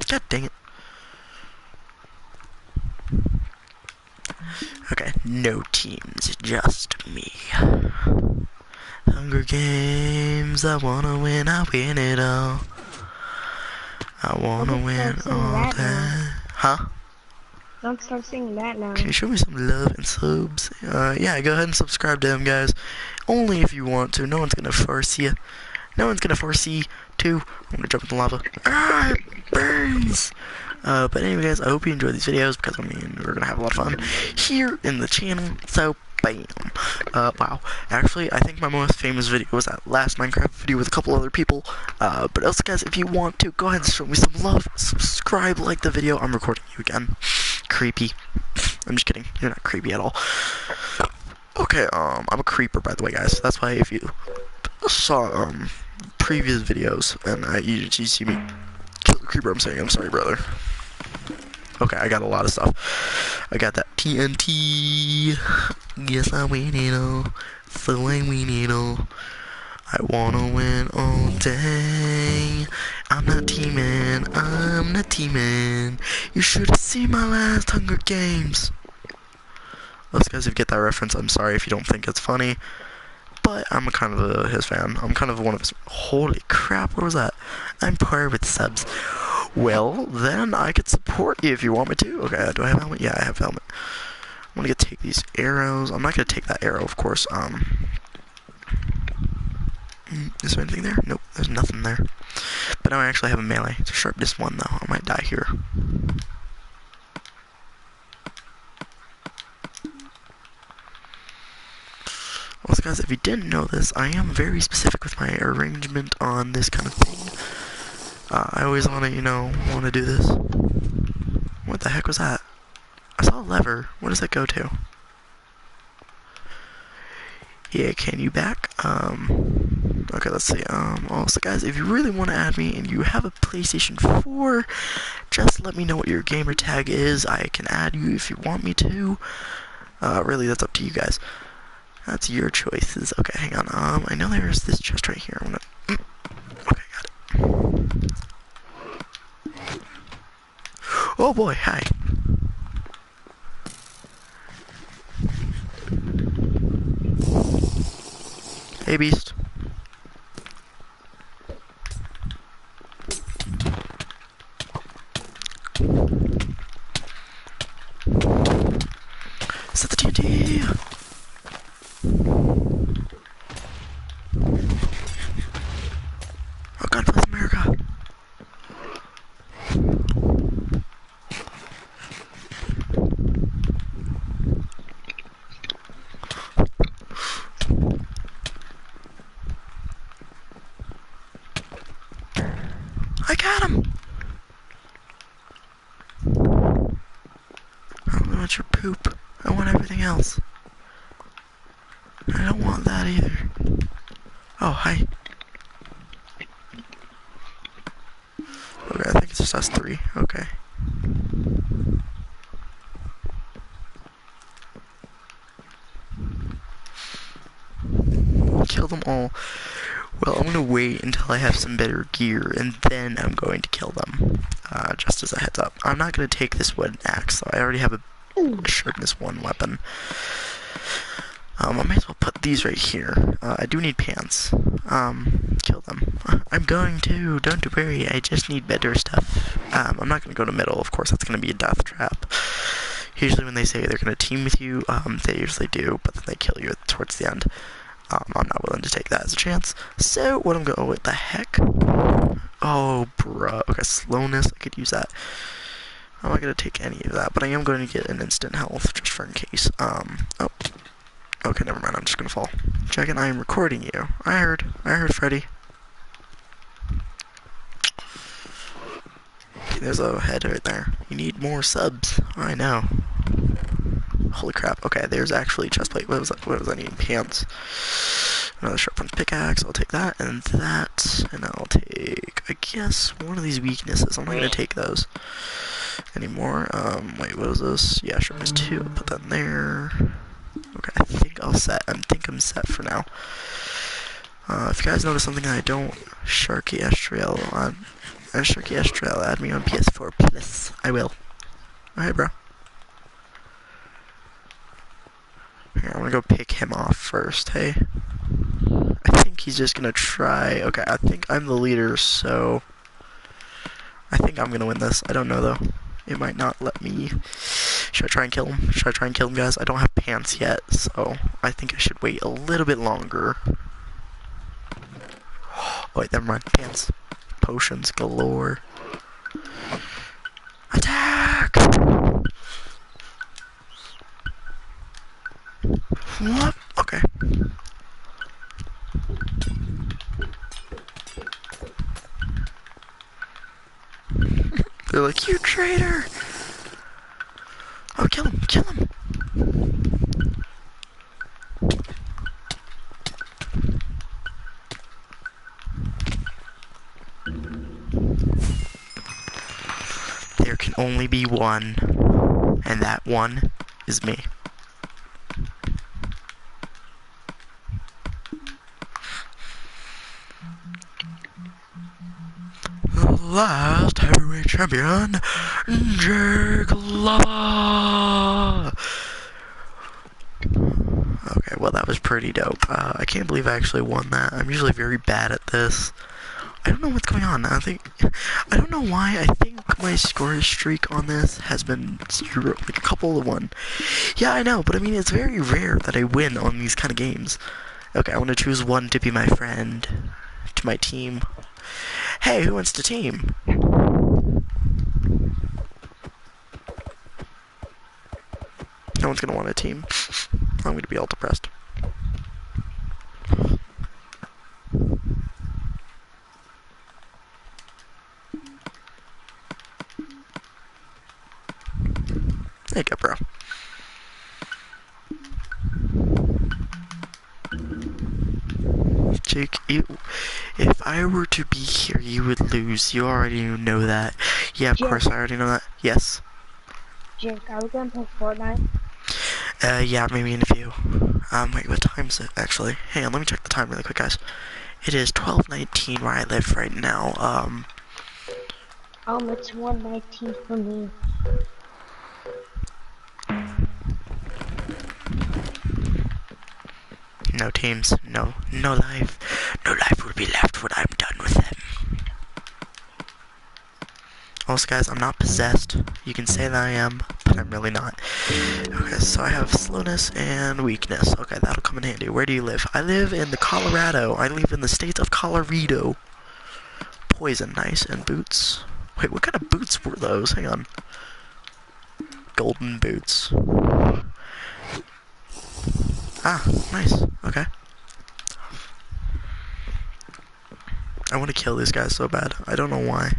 God dang it. Okay, no teams, just me. Hunger Games, I wanna win, I win it all. I wanna win all day. Huh? Don't start singing that now. Can you show me some love and subs? Yeah, go ahead and subscribe to him, guys. Only if you want to. No one's gonna force you. No one's gonna force you to. I'm gonna jump in the lava. Ah, it burns! But anyway, guys, I hope you enjoyed these videos because, I mean, we're gonna have a lot of fun here in the channel. So, Bam. Wow. Actually, I think my most famous video was that last Minecraft video with a couple other people. But also, guys, if you want to, go ahead and show me some love. Subscribe, like the video. I'm recording you again. Creepy. I'm just kidding. You're not creepy at all. Okay, I'm a creeper, by the way, guys. That's why if you saw, previous videos, and you see me kill the creeper, I'm saying, I'm sorry, brother. Okay, I got a lot of stuff. I got that TNT. Yes, I win it all. So I win it all. I wanna win all day. I'm not teaming. I'm not teaming. You should have seen my last Hunger Games. Those guys, if you get that reference, I'm sorry if you don't think it's funny. But I'm kind of his fan. I'm kind of one of his. Holy crap, what was that? I'm poor with subs. Well, then I could support you if you want me to. Okay, do I have helmet? Yeah, I have helmet. I'm gonna take these arrows. I'm not gonna take that arrow, of course. Is there anything there? Nope, there's nothing there. But now I actually have a melee. It's a sharpness 1, though. I might die here. Also, guys, if you didn't know this, I am very specific with my arrangement on this kind of thing. I always want to, want to do this. What the heck was that? I saw a lever. What does that go to? Yeah, can you back? Okay, let's see. Also, guys, if you really want to add me and you have a PlayStation 4, just let me know what your gamer tag is. I can add you if you want me to. Really, that's up to you guys. That's your choices. Okay, hang on. I know there's this chest right here. I'm gonna. Okay, got it. Oh boy, hi. Hey, beast. Set the TNT. Oh, God bless America. I got him. I don't want your poop. I want everything else. I don't want that either. Oh, hi. Okay, I think it's just us 3. Okay. Kill them all. Well, I'm gonna wait until I have some better gear, and then I'm going to kill them. Just as a heads up. I'm not gonna take this wooden axe, so I already have a sharpness 1 weapon. I might as well put these right here. I do need pants. Kill them. I'm going to, don't worry, I just need better stuff. I'm not gonna go to middle, of course, that's gonna be a death trap. Usually when they say they're gonna team with you, they usually do, but then they kill you towards the end. I'm not willing to take that as a chance. So, what I'm going, what the heck? Oh, bruh. Okay, slowness, I could use that. I'm not gonna take any of that, but I am going to get an instant health, just for in case. Oh. Okay, never mind, I'm just gonna fall. Dragon, I am recording you. I heard Freddy. Okay, there's a head right there. You need more subs. I know. Holy crap. Okay, there's actually chest plate. What was I needing? Pants. Another sharp one pickaxe. I'll take that and that. And I'll take, I guess, one of these weaknesses. I'm not going to take those anymore. Wait, what is this? Yeah, sharpness 2. I'll put that in there. Okay, I think I'm set for now. If you guys notice something that I don't, Sharky Estriel on, Sharky Estriel, add me on PS4 Plus. I will. Alright, bro. Here, I'm gonna go pick him off first, hey? I think he's just gonna try. Okay, I think I'm the leader, so I think I'm gonna win this. I don't know, though. It might not let me. Should I try and kill him? Should I try and kill him, guys? I don't have pants yet, so I think I should wait a little bit longer. Oh, wait, never mind. Pants. Potions galore. Attack! What? Okay. They're like, you traitor! Oh, kill him, kill him! There can only be one, and that one is me. The last heavyweight champion, Jake Lava! Okay, well that was pretty dope. I can't believe I actually won that. I'm usually very bad at this. I don't know what's going on. I don't know why. I think my score streak on this has been like a couple of one. Yeah, I know, but I mean, it's very rare that I win on these kind of games. Okay, I want to choose one to be my friend, to my team. Hey, who wants to team? No one's gonna want a team. I'm gonna be all depressed. There you go, bro. Jake, if I were to be here, you would lose. You already know that. Yeah, of course, I already know that. Yes. Jake, are we gonna play Fortnite? Yeah, maybe in a few. Wait, what time is it, actually? Hang on, let me check the time really quick, guys. It is 12:19 where I live right now. It's 1:19 for me. No teams, no life. No life will be left when I'm done with them. Also, guys, I'm not possessed. You can say that I am, but I'm really not. Okay, so I have slowness and weakness. Okay, that'll come in handy. Where do you live? I live in the Colorado. I live in the state of Colorado. Poison, nice. And boots. Wait, what kind of boots were those? Hang on. Golden boots. Ah, nice. Okay. I want to kill these guys so bad. I don't know why.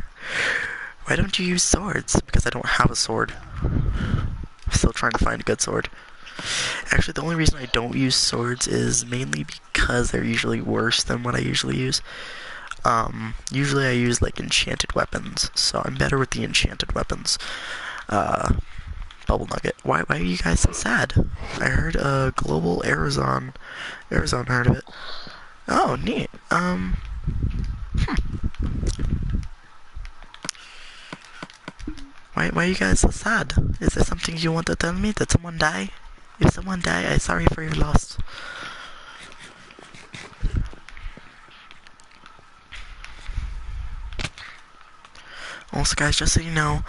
Why don't you use swords? Because I don't have a sword. I'm still trying to find a good sword. Actually, the only reason I don't use swords is mainly because they're usually worse than what I usually use. Usually I use, like, enchanted weapons, so I'm better with the enchanted weapons. Bubble Nugget. Why are you guys so sad? I heard, Global Arizona heard of it. Oh, neat. Why are you guys so sad? Is there something you want to tell me? Did someone die? If someone died, I'm sorry for your loss. Also, guys, just so you know,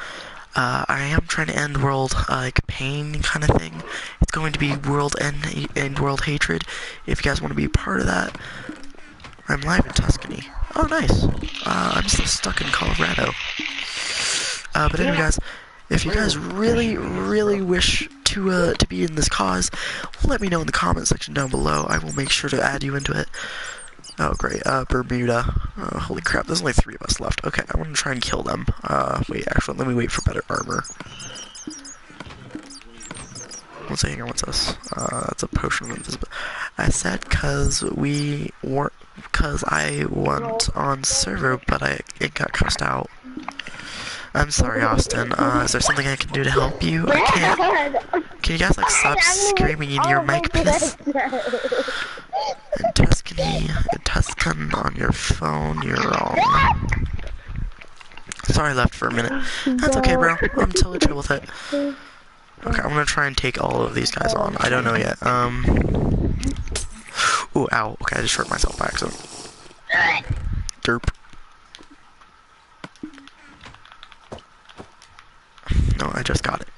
I am trying to end world, pain kind of thing. It's going to be world end world hatred. If you guys want to be a part of that, I'm live in Tuscany. Oh, nice. I'm still stuck in Colorado. But anyway, guys, if you guys really wish to be in this cause, let me know in the comment section down below. I will make sure to add you into it. Oh, great. Bermuda. Holy crap, there's only 3 of us left. Okay, I want to try and kill them. Wait, actually, let me wait for better armor. What's this? That's a potion of invisibility. I said cause I went on server, but it got cussed out. I'm sorry, Austin. Is there something I can do to help you? I can't. Can you guys, like, stop screaming in your mic, please? In Tuscan on your phone, you're wrong. Sorry I left for a minute. That's okay, bro. I'm totally chill with it. Okay, I'm gonna try and take all of these guys on. I don't know yet. Ooh, ow. Okay, I just hurt myself by accident. Derp. No, I just got it.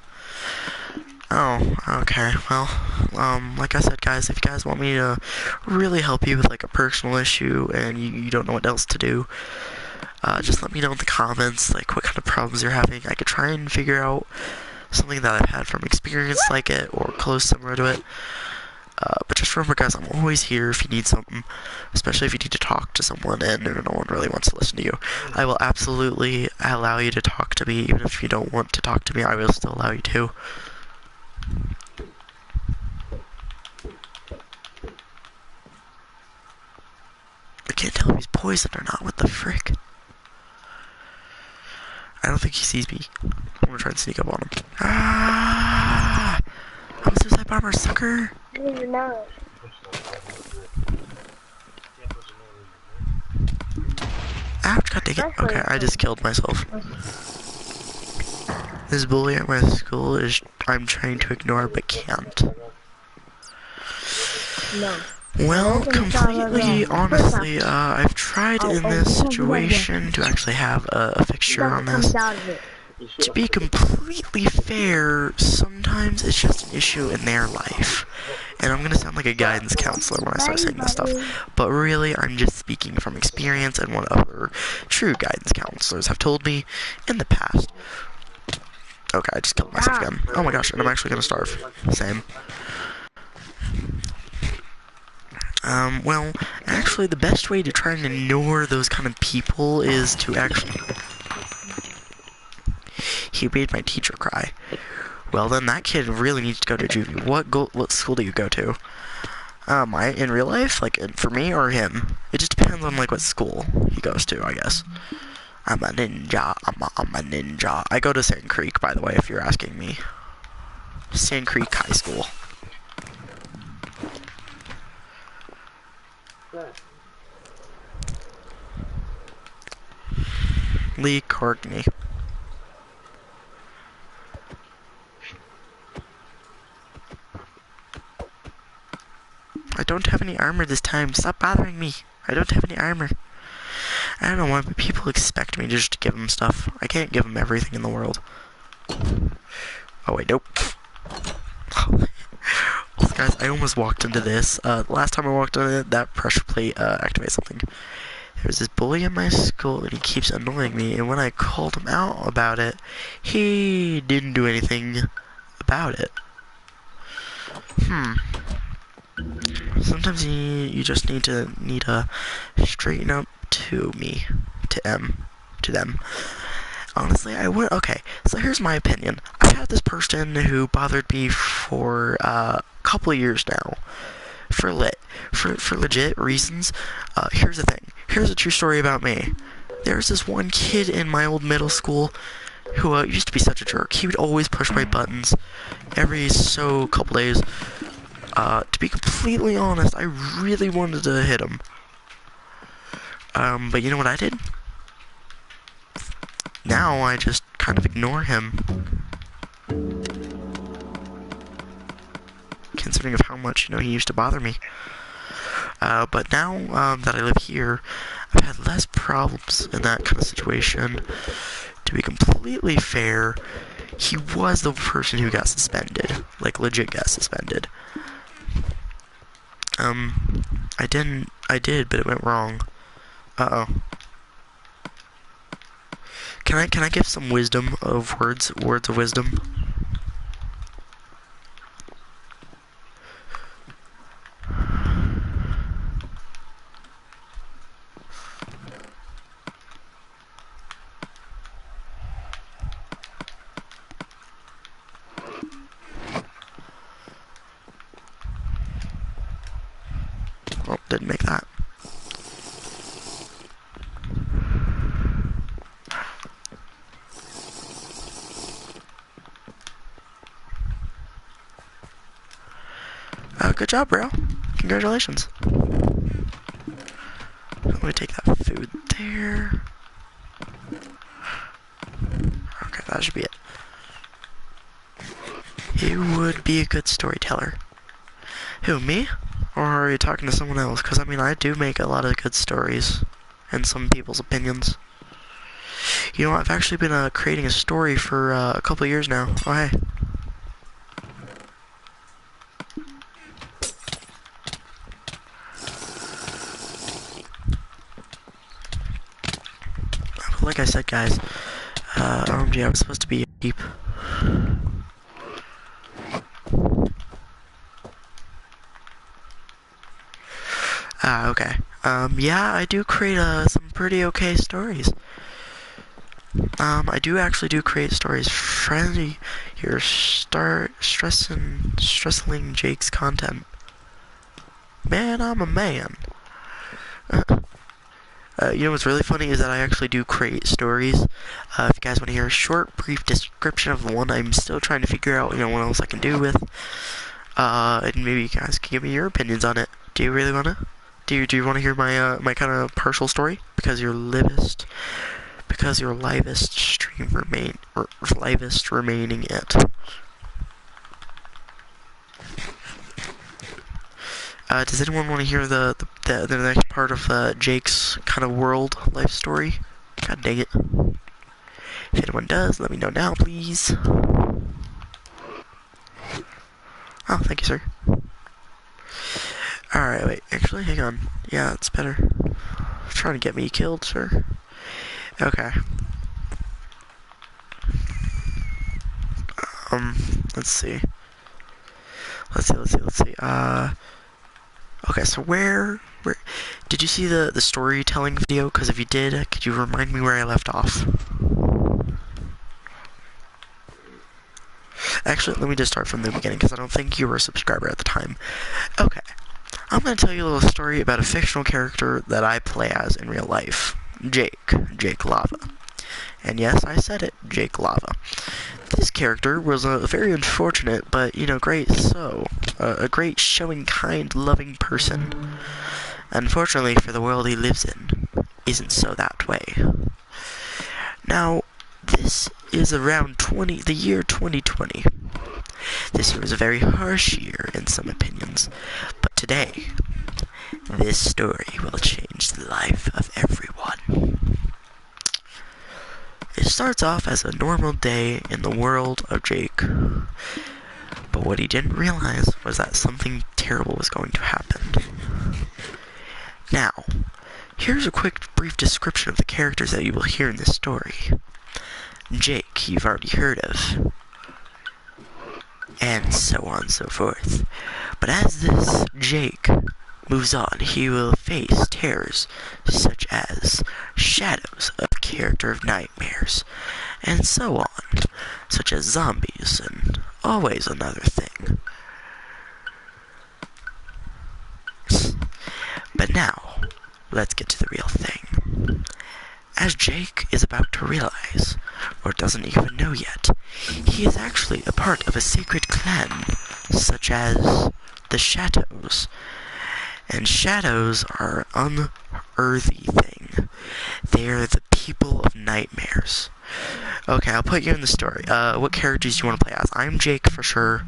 Oh, okay. Well, like I said, guys, if you guys want me to really help you with, like, a personal issue and you don't know what else to do, just let me know in the comments, like, what kind of problems you're having. I could try and figure out something that I've had from experience like it or close similar to it. But just remember, guys, I'm always here if you need something, especially if you need to talk to someone and no one really wants to listen to you. I will absolutely allow you to talk to me, even if you don't want to talk to me, I will still allow you to. I can't tell if he's poisoned or not. What the frick? I don't think he sees me. I'm gonna try and sneak up on him. Ah! I'm a suicide bomber, sucker! You're not. Ouch, god dang it. Okay, I just killed myself. This bully at my school is I'm trying to ignore but can't. No. Well, completely honestly, I've tried in this situation to actually have a fixture on this. To be completely fair, sometimes it's just an issue in their life. And I'm gonna sound like a guidance counselor when I start saying this stuff, but really, I'm just speaking from experience and what other true guidance counselors have told me in the past. Okay, I just killed myself again. Oh my gosh, and I'm actually gonna starve. Same. Well, actually, the best way to try and ignore those kind of people is to actually... He made my teacher cry. Well, then that kid really needs to go to juvie. What school do you go to? In real life? Like, for me or him? It just depends on, like, what school he goes to, I guess. I'm a ninja. I'm a ninja. I go to Sand Creek, by the way, if you're asking me. Sand Creek High School. Lee Courtney. I don't have any armor this time. Stop bothering me. I don't have any armor. I don't know why, but people expect me just to give them stuff. I can't give them everything in the world. Oh, wait, nope. Guys, I almost walked into this. Last time I walked into it, that pressure plate activated something. There's this bully in my school, and he keeps annoying me, and when I called him out about it, he didn't do anything about it. Sometimes you just need to straighten up to them. Honestly, I would. Okay, so here's my opinion. I've had this person who bothered me for a couple of years now, for legit reasons. Here's the thing. Here's a true story about me. There's this one kid in my old middle school who used to be such a jerk. He would always push my buttons every couple days. To be completely honest, I really wanted to hit him. But you know what I did? Now I just kind of ignore him. Considering of how much, he used to bother me. But now, that I live here, I've had less problems in that kind of situation. To be completely fair, he was the person who got suspended. Like, legit got suspended. I did, but it went wrong. Uh-oh. Can I give some wisdom of words of wisdom? Oh, didn't make that. Good job, bro. Congratulations. Let me take that food there. Okay, that should be it. He would be a good storyteller. Who, me? Or are you talking to someone else? Because, I do make a lot of good stories. In some people's opinions. You know, I've actually been creating a story for a couple of years now. Oh, hey. Like I said, guys, OMG, I was supposed to be deep. Ah, okay. Yeah, I do create, some pretty okay stories. I do actually do create stories. Friendly, you're stressing Jake's content. Man, I'm a man. You know what's really funny is that I actually do create stories. If you guys want to hear a short, brief description of the one I'm still trying to figure out, what else I can do with, and maybe you guys can give me your opinions on it. Do you really wanna? Do you want to hear my my kind of partial story? Because your livest stream livest remaining it. Does anyone want to hear the next part of Jake's kind of world life story? God dang it. If anyone does, let me know now, please. Oh, thank you, sir. Alright, wait, actually, hang on. Yeah, it's better. Trying to get me killed, sir. Okay. Let's see. Let's see. Okay, so where did you see the storytelling video? Because if you did, could you remind me where I left off? Actually, let me just start from the beginning, because I don't think you were a subscriber at the time. Okay, I'm going to tell you a little story about a fictional character that I play as in real life. Jake Lava. And yes, I said it, Jake Lava. This character was a very unfortunate, but, a great, showing, kind, loving person. Unfortunately for the world he lives in, isn't so that way. Now, this is around the year 2020. This was a very harsh year in some opinions, but today, this story will change the life of everyone. It starts off as a normal day in the world of Jake, but what he didn't realize was that something terrible was going to happen. Now, here's a quick, brief description of the characters that you will hear in this story. Jake, you've already heard of, and so on and so forth. But as this Jake moves on, he will face terrors such as shadows of character of nightmares, and so on, such as zombies, and always another thing. But now, let's get to the real thing. As Jake is about to realize, or doesn't even know yet, he is actually a part of a sacred clan, such as the Shadows. And shadows are an unearthly thing. They are the people of nightmares. Okay, I'll put you in the story. What characters do you want to play as? I'm Jake for sure.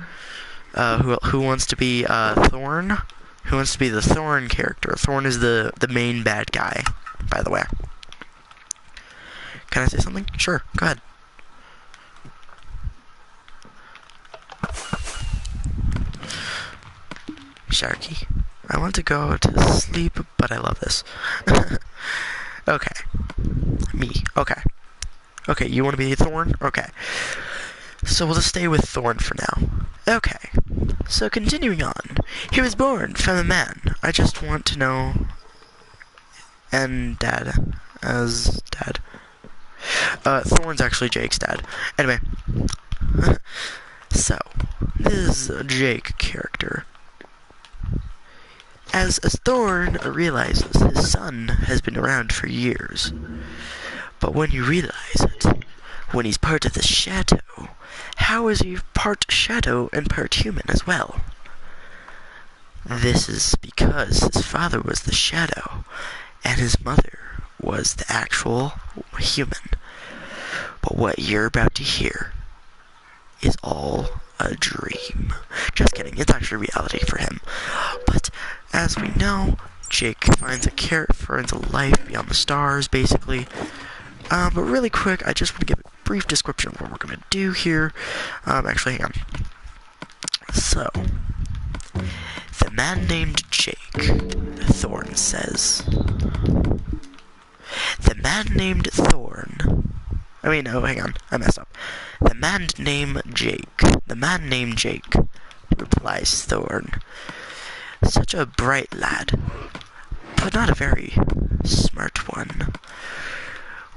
Who wants to be Thorn? Who wants to be the Thorn character? Thorn is the main bad guy, by the way. Can I say something? Sure, go ahead. Sharky. I want to go to sleep, but I love this. Okay. Me. Okay. Okay, you want to be Thorn? Okay. So we'll just stay with Thorn for now. Okay. So continuing on. He was born from a man. I just want to know... And dad. As dad. Thorn's actually Jake's dad. Anyway. So, this is a Jake character. As Thorn realizes his son has been around for years. But when you realize it, when he's part of the Shadow, how is he part Shadow and part human as well? This is because his father was the Shadow, and his mother was the actual human. But what you're about to hear is all a dream. Just kidding, it's actually reality for him. But as we know, Jake finds a life beyond the stars, basically. But really quick, I just want to give a brief description of what we're going to do here. Actually, hang on. So, the man named Jake, Thorn says. The man named Thorn... hang on, I messed up. The man named Jake, replies Thorn. Such a bright lad. but not a very smart one.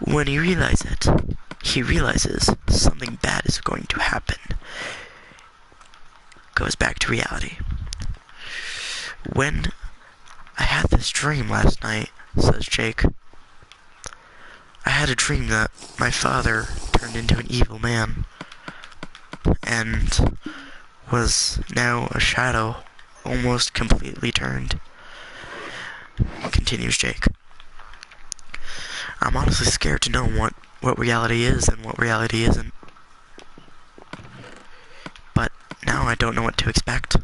When he realizes something bad is going to happen. Goes back to reality. When I had this dream last night, says Jake. I had a dream that my father turned into an evil man and was now a shadow, almost completely turned. Continues Jake. I'm honestly scared to know what reality is and what reality isn't. But now I don't know what to expect,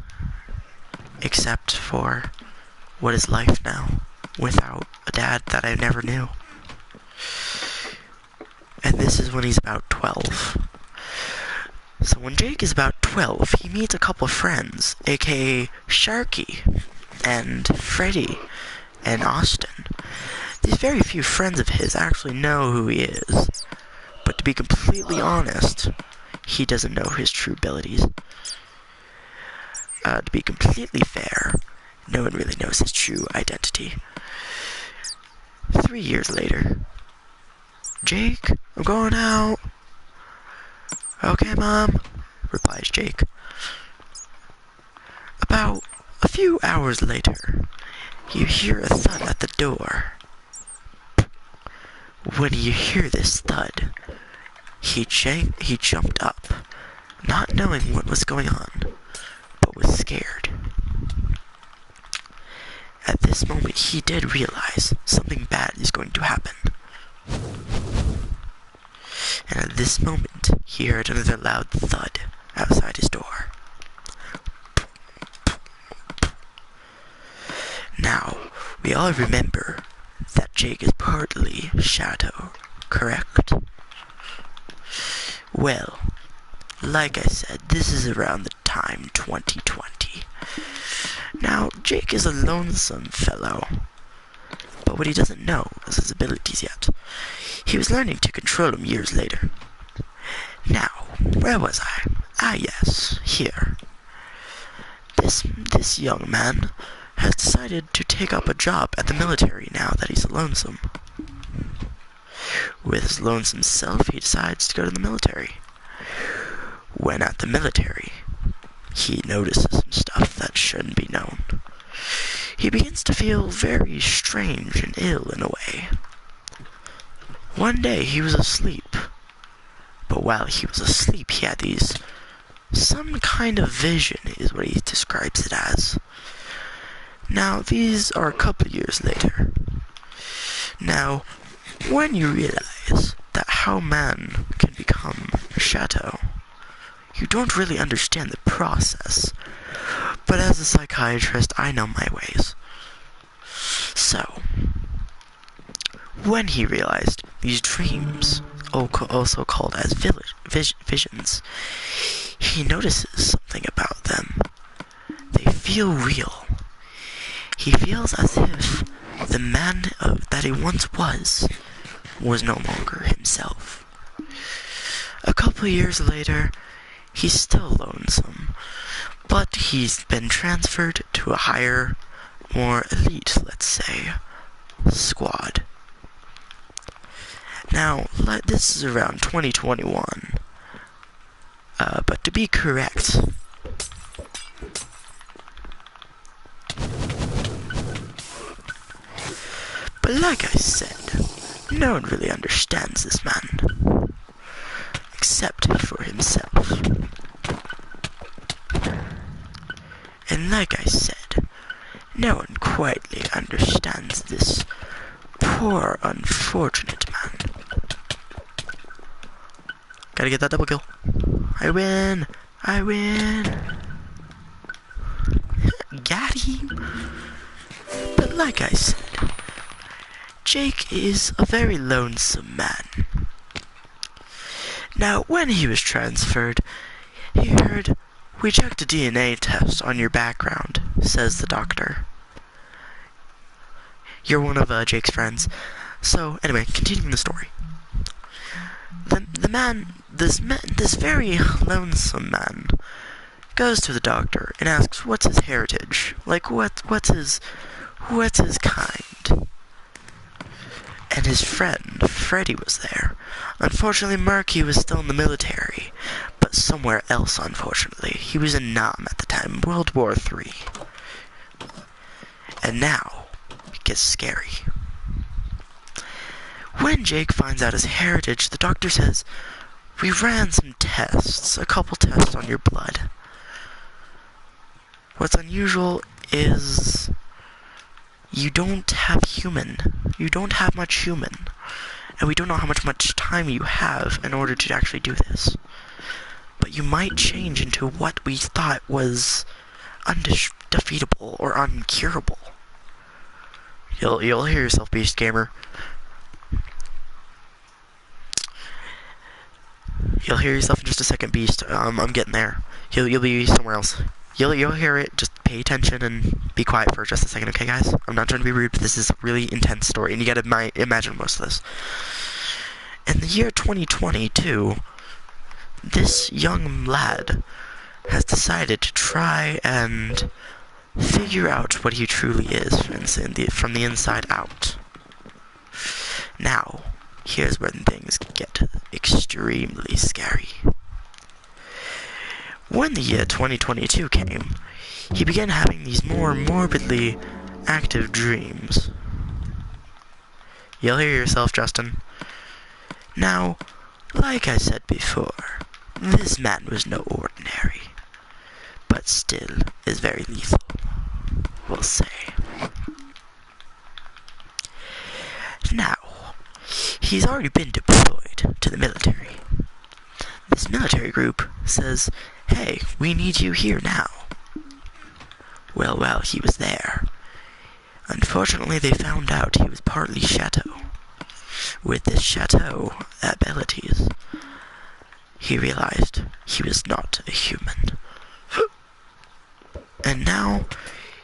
except for what is life now without a dad that I never knew. And this is when he's about 12. So when Jake is about 12, he meets a couple of friends, aka Sharky and Freddy and Austin. These very few friends of his actually know who he is, but to be completely honest, he doesn't know his true abilities. To be completely fair, no one really knows his true identity. 3 years later, Jake, I'm going out. Okay, Mom, replies Jake. About a few hours later, you hear a thud at the door. When you hear this thud, he jumped up, not knowing what was going on, but was scared. At this moment, he did realize something bad is going to happen. And at this moment, he heard another loud thud outside his door. Now, we all remember that Jake is partly shadow, correct? Well, like I said, this is around the time 2020. Now, Jake is a lonesome fellow, but what he doesn't know is his abilities yet. He was learning to control them years later. Now, where was I? Ah, yes, here. This young man has decided to take up a job at the military now that he's lonesome. With his lonesome self, he decides to go to the military. When at the military, he notices some stuff that shouldn't be known. He begins to feel very strange and ill in a way. One day he was asleep, but while he was asleep he had some kind of vision is what he describes it as. Now these are a couple years later. Now, when you realize that how man can become a shadow, you don't really understand the process, but as a psychiatrist I know my ways. So, when he realized these dreams, also called as visions, he notices something about them. They feel real. He feels as if the man that he once was no longer himself. A couple years later, he's still lonesome, but he's been transferred to a higher, more elite, let's say, squad. Now, this is around 2021, but to be correct, but like I said, no one really understands this man, except for himself. And like I said, no one quietly understands this poor, unfortunate man. Gotta get that double kill. I win! I win! Got him! But like I said, Jake is a very lonesome man. Now, when he was transferred, he heard, "We checked a DNA test on your background," says the doctor. You're one of Jake's friends. So, anyway, continuing the story. This very lonesome man, goes to the doctor and asks what's his heritage, like what's his kind. and his friend, Freddy, was there. Unfortunately, Marky was still in the military, but somewhere else, unfortunately. He was in Nam at the time, World War III. And now, it gets scary. When Jake finds out his heritage, the doctor says, "We ran some tests, a couple tests on your blood. What's unusual is you don't have human. You don't have much human. And we don't know how much time you have in order to actually do this. But you might change into what we thought was undefeatable or uncurable." You'll hear yourself, Beast Gamer. You'll hear yourself in just a second, Beast. I'm getting there. You'll be somewhere else. You'll hear it. Just pay attention and be quiet for just a second, okay, guys? I'm not trying to be rude, but this is a really intense story, and you gotta imagine most of this. In the year 2022, this young lad has decided to try and figure out what he truly is from the inside out. Now, here's when things get extremely scary. When the year 2022 came, he began having these more morbidly active dreams. You'll hear yourself, Justin. Now, like I said before, this man was no ordinary, but still is very lethal, we'll say. Now, he's already been deployed to the military. This military group says, "Hey, we need you here now." Well, he was there. Unfortunately, they found out he was partly Chateau. With this Chateau abilities, he realized he was not a human. And now,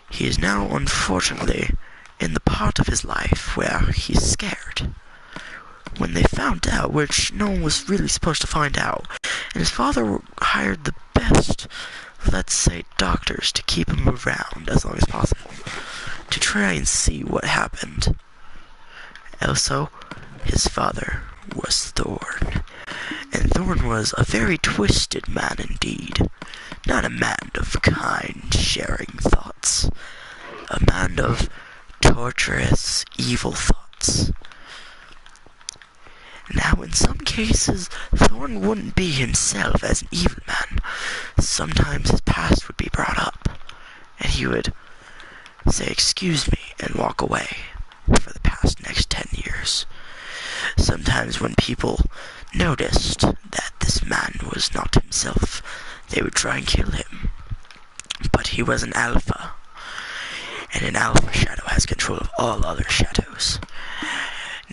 he is now, unfortunately, in the part of his life where he's scared. When they found out, which no one was really supposed to find out, and his father hired the best, let's say, doctors to keep him around as long as possible, to try and see what happened. Also, his father was Thorn, and Thorn was a very twisted man indeed. Not a man of kind, sharing thoughts. A man of torturous, evil thoughts. Now, in some cases, Thorn wouldn't be himself as an evil man. Sometimes his past would be brought up, and he would say, "Excuse me," and walk away for the past next 10 years. Sometimes when people noticed that this man was not himself, they would try and kill him. But he was an alpha, and an alpha shadow has control of all other shadows.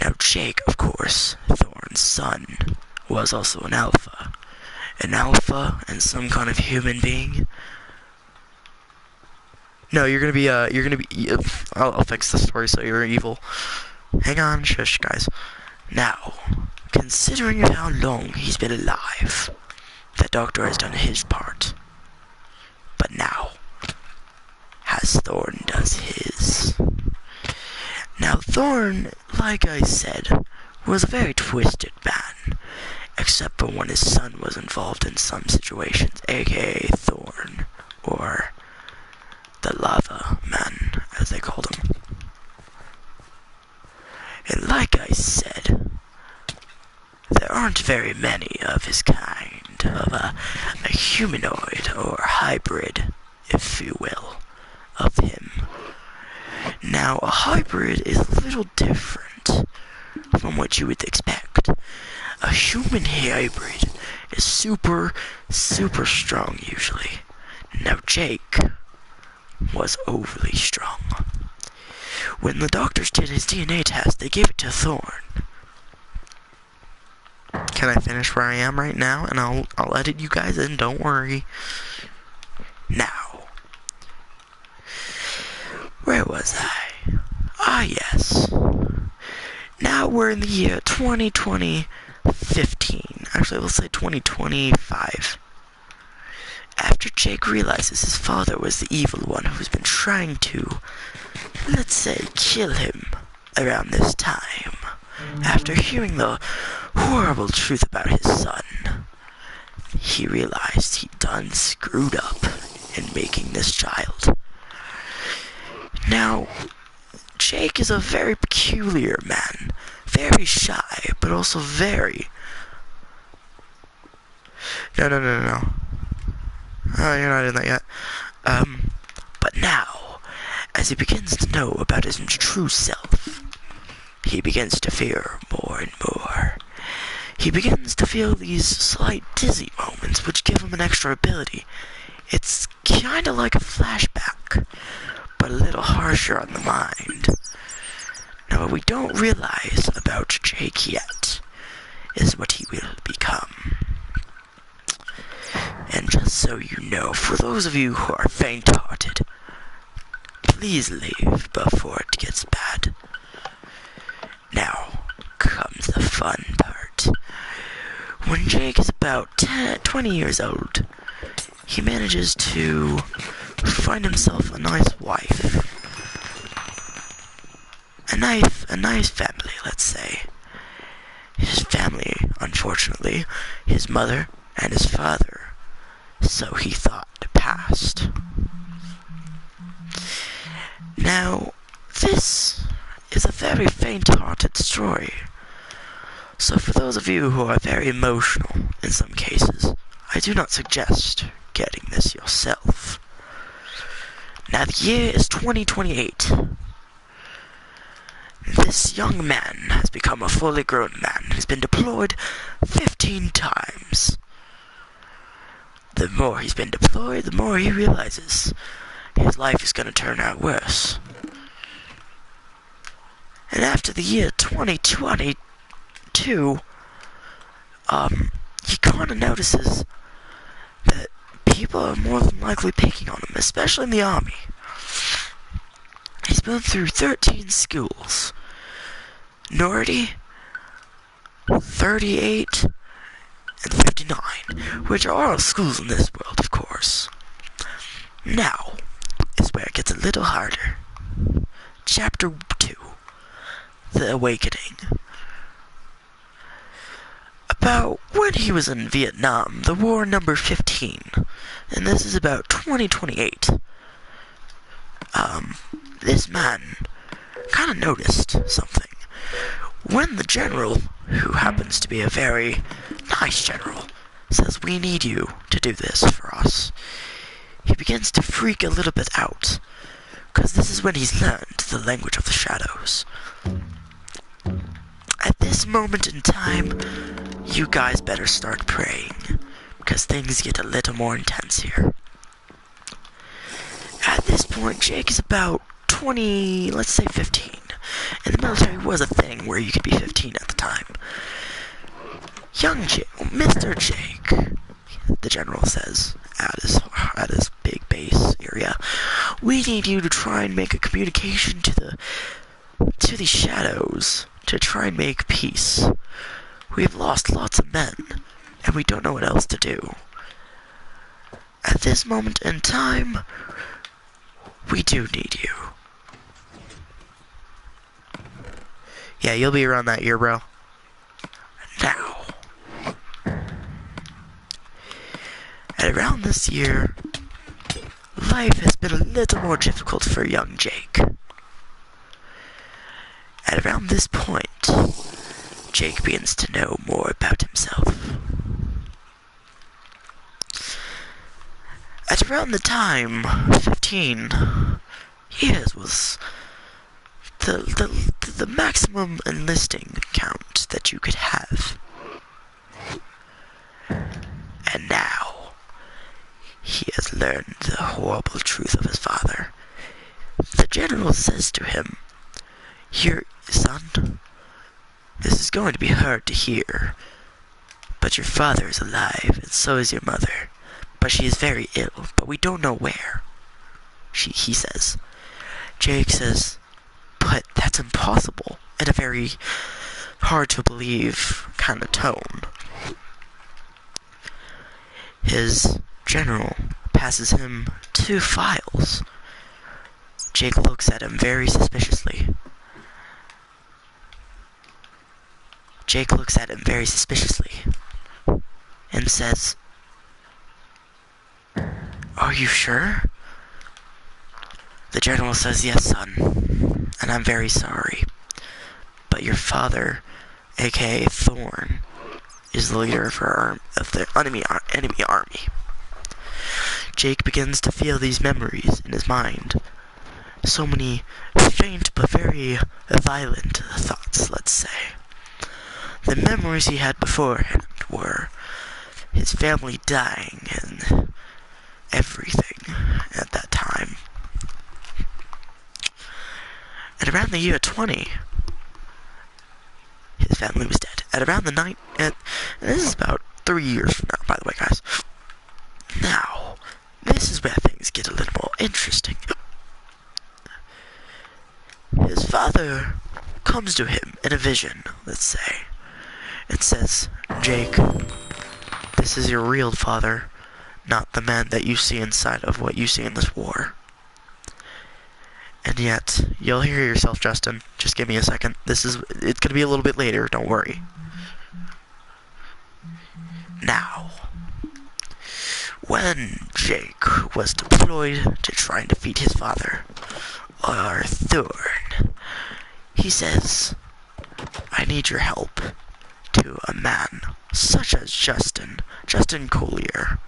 Now Jake, of course, Thorn's son, was also an alpha. An alpha and some kind of human being. No, you're gonna be, I'll fix the story so you're evil. Hang on, shush, guys. Now, considering how long he's been alive, the doctor has done his part. But now, has Thorn does his. Now, Thorn, like I said, was a very twisted man, except for when his son was involved in some situations, aka Thorn, or the Lava Man, as they called him. And like I said, there aren't very many of his kind, of a humanoid or hybrid, if you will, of him. Now, a hybrid is a little different from what you would expect. A human hybrid is super strong usually. Now, Jake was overly strong. When the doctors did his DNA test, they gave it to Thorn. Can I finish where I am right now? And I'll edit you guys in, don't worry. Now, where was I? Ah, yes. Now we're in the year 2015. Actually, let's say 2025. After Jake realizes his father was the evil one who's been trying to, let's say, kill him around this time, after hearing the horrible truth about his son, he realized he'd done screwed up in making this child. Now, Jake is a very peculiar man, very shy, but also very... No. Oh, you're not in that yet. But now, as he begins to know about his true self, he begins to fear more and more. He begins to feel these slight dizzy moments which give him an extra ability. It's kinda like a flashback, but a little harsher on the mind. Now, what we don't realize about Jake yet is what he will become. And just so you know, for those of you who are faint-hearted, please leave before it gets bad. Now comes the fun part. When Jake is about 20 years old, he manages to find himself a nice wife. A nice family, let's say. His family, unfortunately, his mother and his father, so he thought, passed. Now, this is a very faint-hearted story. So for those of you who are very emotional in some cases, I do not suggest getting this yourself. Now the year is 2028. This young man has become a fully grown man. He's been deployed 15 times. The more he's been deployed, the more he realizes his life is going to turn out worse. And after the year 2022, he kind of notices that people are more than likely picking on him, especially in the army. He's been through 13 schools. Nordy, 38, and 59, which are all schools in this world, of course. Now is where it gets a little harder. Chapter 2, The Awakening. About when he was in Vietnam, the war number 15, and this is about 2028. This man kind of noticed something. When the general, who happens to be a very nice general, says, "We need you to do this for us," he begins to freak a little bit out, because this is when he's learned the language of the shadows. At this moment in time, you guys better start praying, because things get a little more intense here. At this point, Jake is about 20, let's say 15. And the military was a thing where you could be 15 at the time. Young Jake, Mr. Jake, the general says at his big base area, "We need you to try and make a communication to the shadows to try and make peace. We have lost lots of men, and we don't know what else to do. At this moment in time, we do need you." Yeah, you'll be around that year, bro. Now, at around this year, life has been a little more difficult for young Jake. At around this point, Jake begins to know more about himself. At around the time, 15 years was the maximum enlisting count that you could have. And now, he has learned the horrible truth of his father. The general says to him, "Here, son, this is going to be hard to hear, but your father is alive, and so is your mother. But she is very ill, but we don't know where." He says. Jake says, "But that's impossible," in a very hard-to-believe kind of tone. His general passes him 2 files. Jake looks at him very suspiciously. Jake looks at him very suspiciously and says, "Are you sure?" The general says, "Yes, son, and I'm very sorry. But your father, aka Thorn, is the leader of the enemy army." Jake begins to feel these memories in his mind. So many faint but very violent thoughts, let's say. The memories he had beforehand were his family dying and everything at that time. At around the year 20, his family was dead. At around the night, and this is about 3 years from now, by the way, guys. Now, this is where things get a little more interesting. His father comes to him in a vision, let's say, and says, "Jake, this is your real father, not the man that you see inside of what you see in this war." And yet, you'll hear yourself, Justin. Just give me a second. It's gonna be a little bit later, don't worry. Now, when Jake was deployed to try and defeat his father, or Thorn, he says, "I need your help," to a man such as Justin Collier,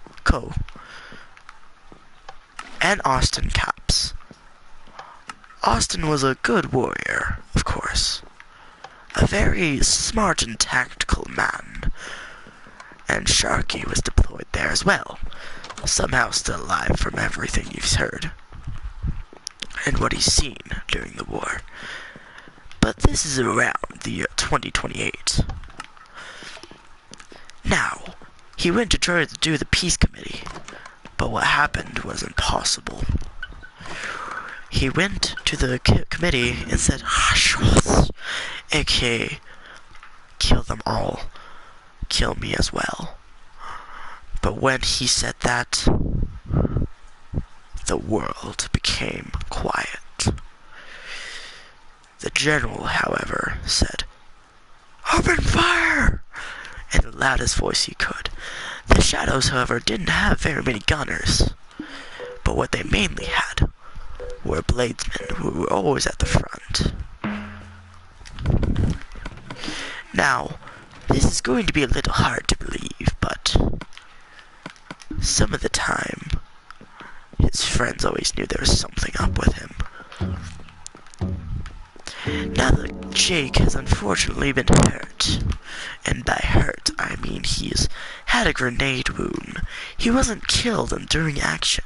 and Austin Capps. Austin was a good warrior, of course, a very smart and tactical man, and Sharky was deployed there as well, somehow still alive from everything you've heard, and what he's seen during the war. But this is around the year 2028. Now, he went to try to do the peace committee, but what happened was impossible. He went to the committee and said, "Hashwas," aka, "Kill them all. Kill me as well." But when he said that, the world became quiet. The general, however, said, "Open fire!" in the loudest voice he could. The Shadows, however, didn't have very many gunners, but what they mainly had were bladesmen who were always at the front. Now, this is going to be a little hard to believe, but some of the time, his friends always knew there was something up with him. Now that Jake has unfortunately been hurt, and by hurt I mean he's had a grenade wound. He wasn't killed during action.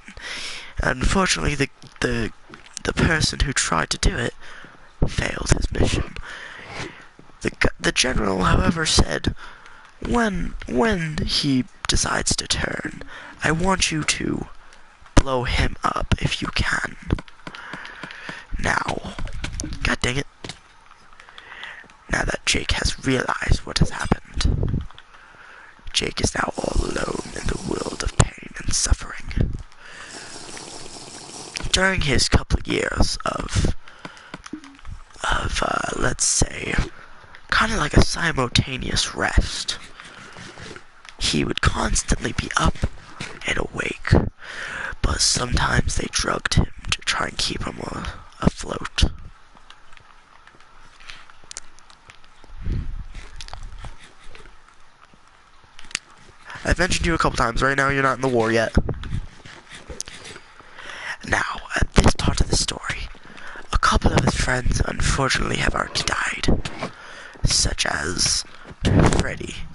Unfortunately, the person who tried to do it failed his mission. The general, however, said, when he decides to turn, I want you to blow him up if you can." Now, god dang it. Now that Jake has realized what has happened, Jake is now all alone in the world of pain and suffering. During his couple of years of let's say, kind of like a simultaneous rest, he would constantly be up and awake, but sometimes they drugged him to try and keep him afloat. I've mentioned you a couple times. Right now, you're not in the war yet. Now, at this part of the story, a couple of his friends unfortunately have already died, such as Freddy.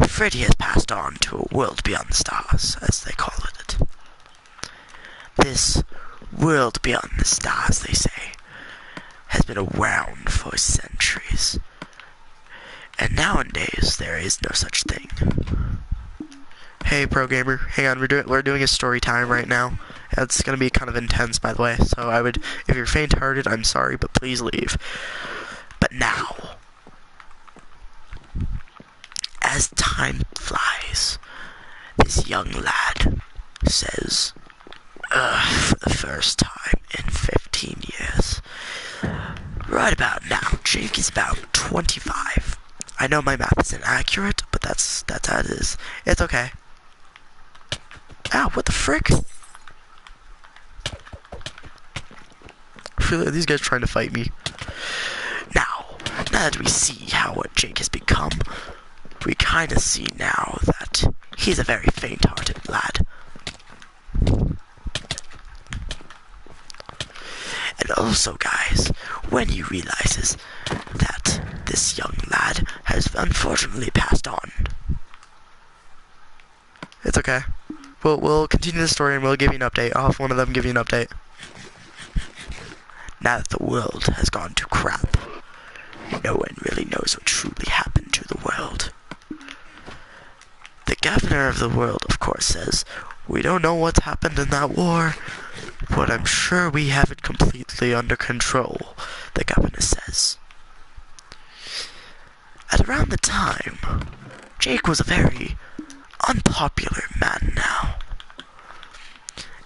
Freddy has passed on to a world beyond the stars, as they call it. This world beyond the stars, they say, has been around for centuries, and nowadays there is no such thing. Hey, pro gamer, hang on, we're doing a story time right now. It's gonna be kind of intense, by the way, so if you're faint-hearted, I'm sorry, but please leave. But now, as time flies, this young lad says, for the first time in 15 years, right about now, Jake is about 25. I know my math isn't accurate, but that's how it is. It's okay. Ow, what the frick? Are these guys trying to fight me? Now that we see what Jake has become, we kind of see now that he's a very faint-hearted lad. And also, guys, when he realizes that this young lad has unfortunately passed on. It's okay. We'll continue the story and we'll give you an update. I'll have one of them give you an update. Now that the world has gone to crap, no one really knows what truly happened to the world. The governor of the world, of course, says, we don't know what's happened in that war, but I'm sure we have it completely under control, the governor says. At around the time, Jake was a very unpopular man now.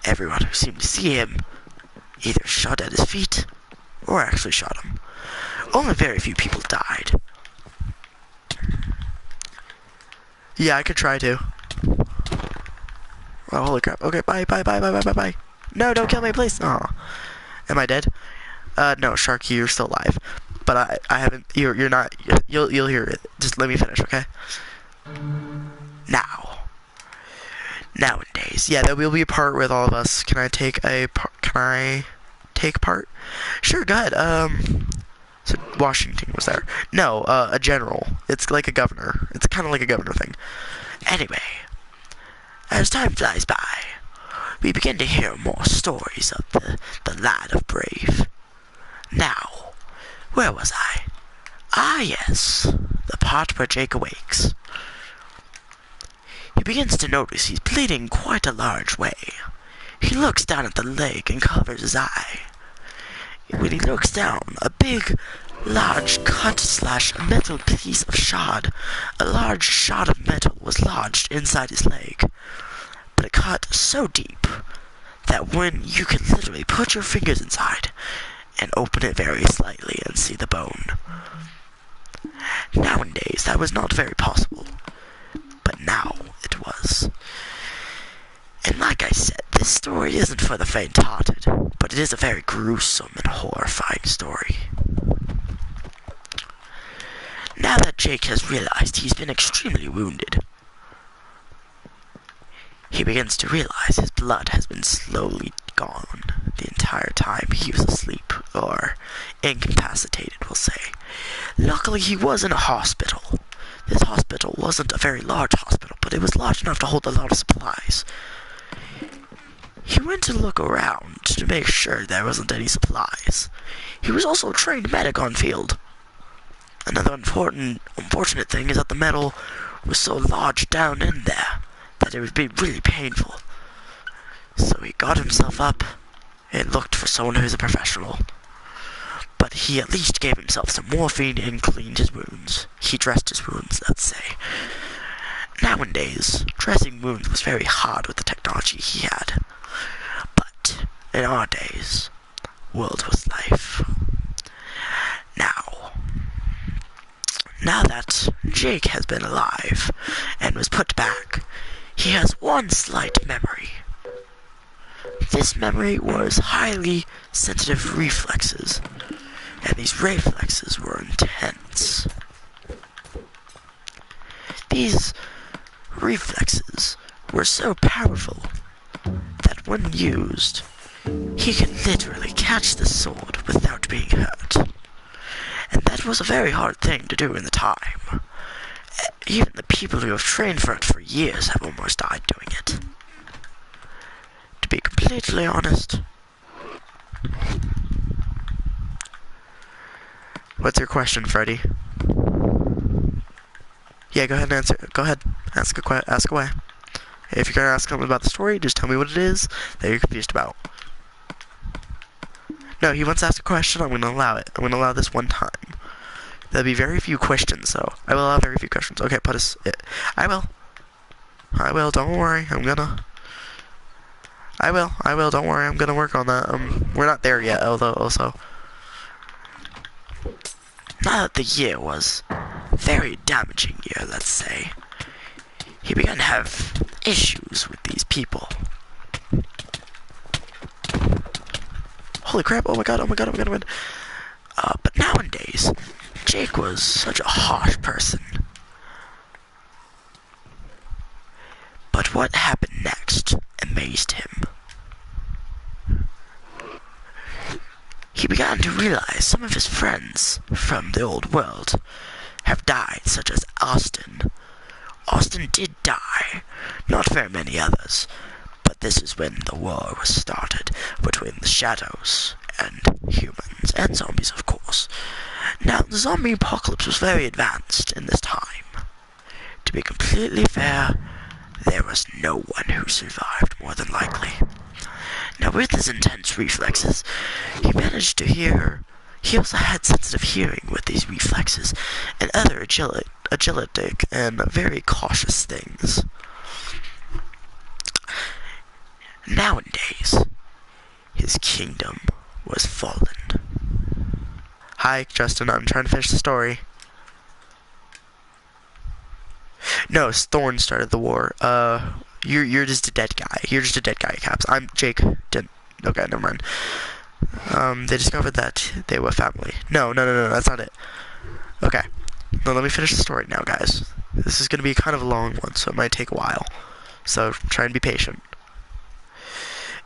Everyone who seemed to see him either shot at his feet or actually shot him. Only very few people died. Yeah, I could try to. Oh, holy crap. Okay, bye. No, don't kill me, please. Aw. Am I dead? No, Sharky, you're still alive. But I haven't, you're not, you'll hear it. Just let me finish, okay? Nowadays, yeah, there will be a part with all of us. Can I take part? Sure, go ahead. So Washington was there. No, a general. It's like a governor. It's kind of like a governor thing. Anyway, as time flies by, we begin to hear more stories of the lad of Brave. Now, where was I? Ah, yes, the part where Jake awakes. He begins to notice he's bleeding quite a large way. He looks down at the leg and covers his eye. When he looks down, a big, large cut/metal piece of shard, a large shard of metal was lodged inside his leg, but it cut so deep that when you could literally put your fingers inside and open it very slightly and see the bone. Nowadays, that was not very possible, but now it was. And like I said, this story isn't for the faint-hearted, but it is a very gruesome and horrifying story. Now that Jake has realized he's been extremely wounded, he begins to realize his blood has been slowly gone the entire time he was asleep, or incapacitated, we'll say. Luckily, he was in a hospital. This hospital wasn't a very large hospital, but it was large enough to hold a lot of supplies. He went to look around to make sure there wasn't any supplies. He was also a trained medic on field. Another unfortunate thing is that the metal was so lodged down in there that it would be really painful. So he got himself up and looked for someone who's a professional. But he at least gave himself some morphine and cleaned his wounds. He dressed his wounds, let's say. Nowadays, dressing wounds was very hard with the technology he had. But in our days, world was life. Now that Jake has been alive and was put back, he has one slight memory. This memory was highly sensitive reflexes, and these reflexes were intense. These reflexes were so powerful that when used, he could literally catch the sword without being hurt. And that was a very hard thing to do in the time. Even the people who have trained for it for years have almost died doing it. To be completely honest. What's your question, Freddy? Yeah, go ahead and answer. Go ahead, ask away. If you're gonna ask something about the story, just tell me what it is that you're confused about. No, he wants to ask a question, I'm gonna allow it. I'm gonna allow this one time. There'll be very few questions, so I will allow very few questions. Okay, put us. I will. Don't worry. I will. Don't worry. I'm gonna work on that. We're not there yet, although also. Now that the year was very damaging year, let's say. He began to have issues with these people. Holy crap, oh my god, oh my god, oh my god, oh my god. But nowadays, Jake was such a harsh person. But what happened next amazed him. He began to realize some of his friends from the old world have died, such as Austin. Austin did die, not very many others, but this is when the war was started between the shadows and humans, and zombies, of course. Now, the zombie apocalypse was very advanced in this time. To be completely fair, there was no one who survived, more than likely. Now, with his intense reflexes, he managed to hear. He also had sensitive hearing with these reflexes and other agilitic and very cautious things. Nowadays, his kingdom was fallen. Hi, Justin, I'm trying to finish the story. No, Thorn started the war. You're just a dead guy. You're just a dead guy, Caps. I'm Jake. Okay, never mind. They discovered that they were family. No, that's not it. Okay. Now let me finish the story now, guys. This is gonna be kind of a long one, so it might take a while. So try and be patient.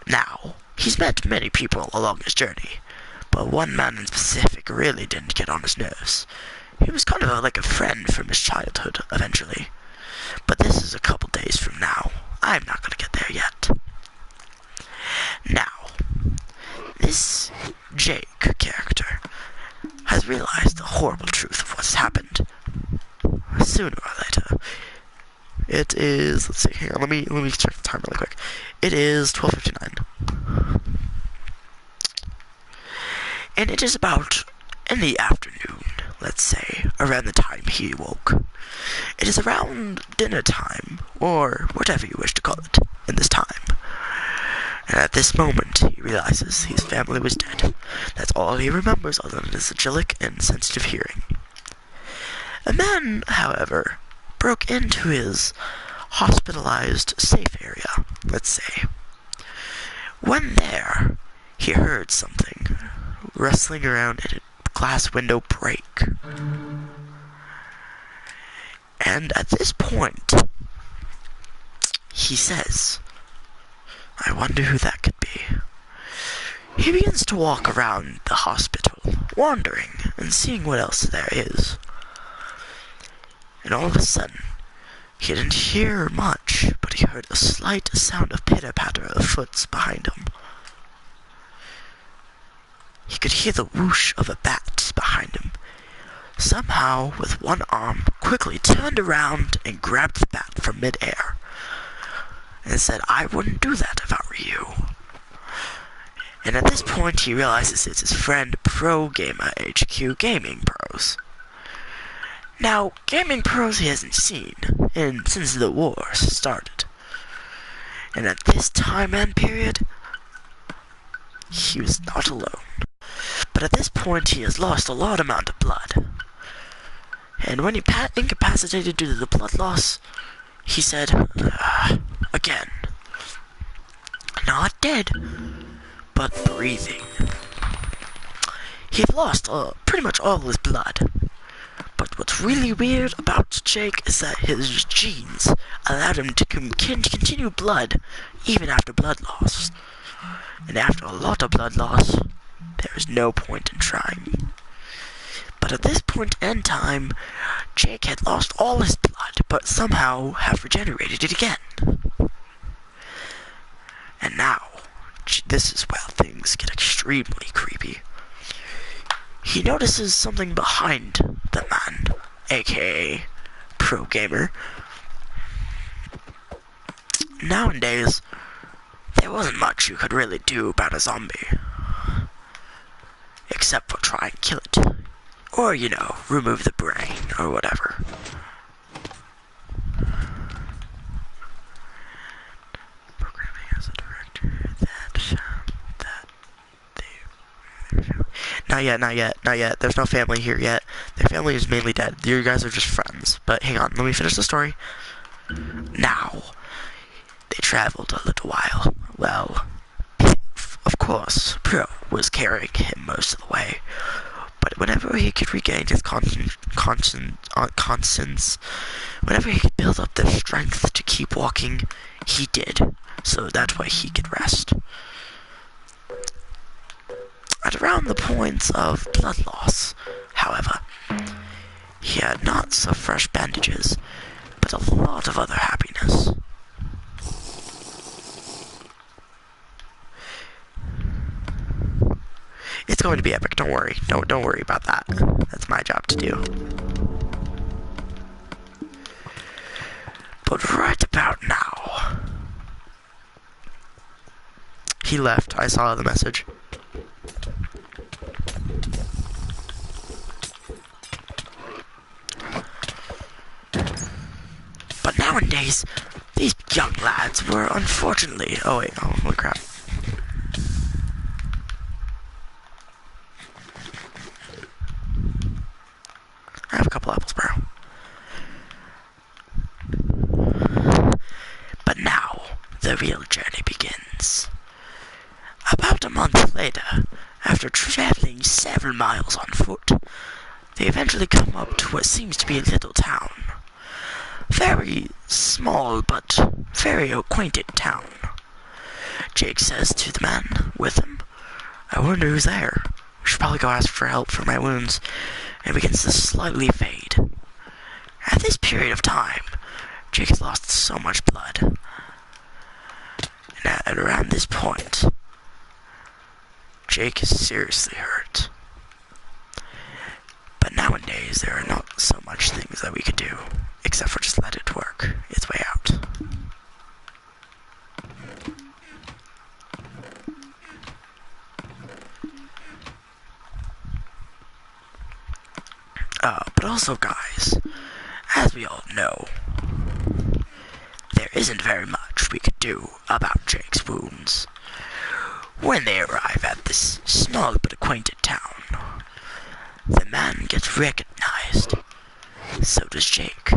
Now, he's met many people along his journey, but one man in specific really didn't get on his nerves. He was kind of like a friend from his childhood, eventually. But this is a couple days from now. I'm not gonna get there yet. Now, this Jake character has realized the horrible truth of what's happened. Sooner or later. It is, let's see, hang on, let me check the time really quick. It is 12:59. And it is about in the afternoon, let's say, around the time he woke. It is around dinner time, or whatever you wish to call it, in this time. And at this moment, he realizes his family was dead. That's all he remembers other than his agilic and sensitive hearing. A man, however, broke into his hospitalized safe area, let's say. When there, he heard something rustling around in a glass window break. And at this point, he says, I wonder who that could be. He begins to walk around the hospital, wandering and seeing what else there is. And all of a sudden, he didn't hear much, but he heard a slight sound of pitter-patter of foots behind him. He could hear the whoosh of a bat behind him. Somehow, with one arm, quickly turned around and grabbed the bat from mid-air. And said, I wouldn't do that if I were you. And at this point, he realizes it's his friend Pro Gamer HQ Gaming Pros. Now, Gaming Pros he hasn't seen since the war started. And at this time and period, he was not alone. But at this point, he has lost a large amount of blood. And when he incapacitated due to the blood loss, he said, again, not dead, but breathing. He had lost pretty much all his blood. But what's really weird about Jake is that his genes allowed him to continue blood even after blood loss. And after a lot of blood loss, there is no point in trying. But at this point in time, Jake had lost all his blood, but somehow have regenerated it again. And now, this is where things get extremely creepy. He notices something behind the man, aka Pro Gamer. Nowadays, there wasn't much you could really do about a zombie. Except for try and kill it. Or, remove the brain, or whatever. Programming as a director, Not yet, not yet, not yet. There's no family here yet. Their family is mainly dead. You guys are just friends. But hang on, let me finish the story. Now, they traveled a little while. Well, of course, Pro was carrying him most of the way. But whenever he could regain his conscience, whenever he could build up the strength to keep walking, he did. So that way he could rest. At around the point of blood loss, however, he had not so fresh bandages, but a lot of other happiness. It's going to be epic, don't worry. Don't worry about that. That's my job to do. But right about now... He left. I saw the message. But nowadays, these young lads were unfortunately... Oh wait, oh, holy crap. I have a couple apples, bro. But now, the real journey begins. About a month later, after traveling several miles on foot, they eventually come up to what seems to be a little town. Very small, but very acquainted town. Jake says to the man with him, I wonder who's there. We should probably go ask for help for my wounds, and begins to slightly fade. At this period of time, Jake has lost so much blood. And at around this point, Jake is seriously hurt. But nowadays, there are not so much things that we could do, except for just let it work its way out. But also, guys, as we all know, there isn't very much we could do about Jake's wounds. When they arrive at this small but acquainted town, the man gets recognized. So does Jake.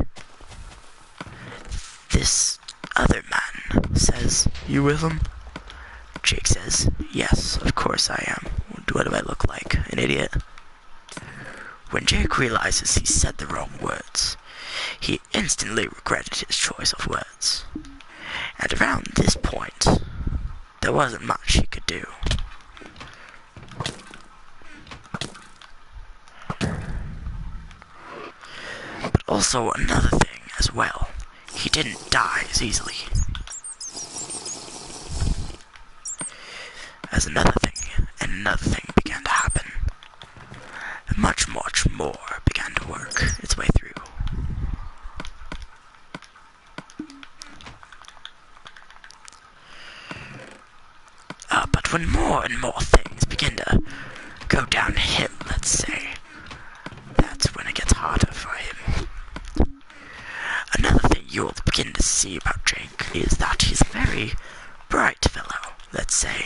This other man says, You with him? Jake says, Yes, of course I am. What do I look like? An idiot? When Jake realizes he said the wrong words, he instantly regretted his choice of words. And around this point, there wasn't much he could do. But also another thing as well, he didn't die as easily. As another thing began to happen. Much more began to work its way through. But when more and more things begin to go downhill, let's say, that's when it gets harder for him. Another thing you'll begin to see about Jake is that he's a very bright fellow, let's say.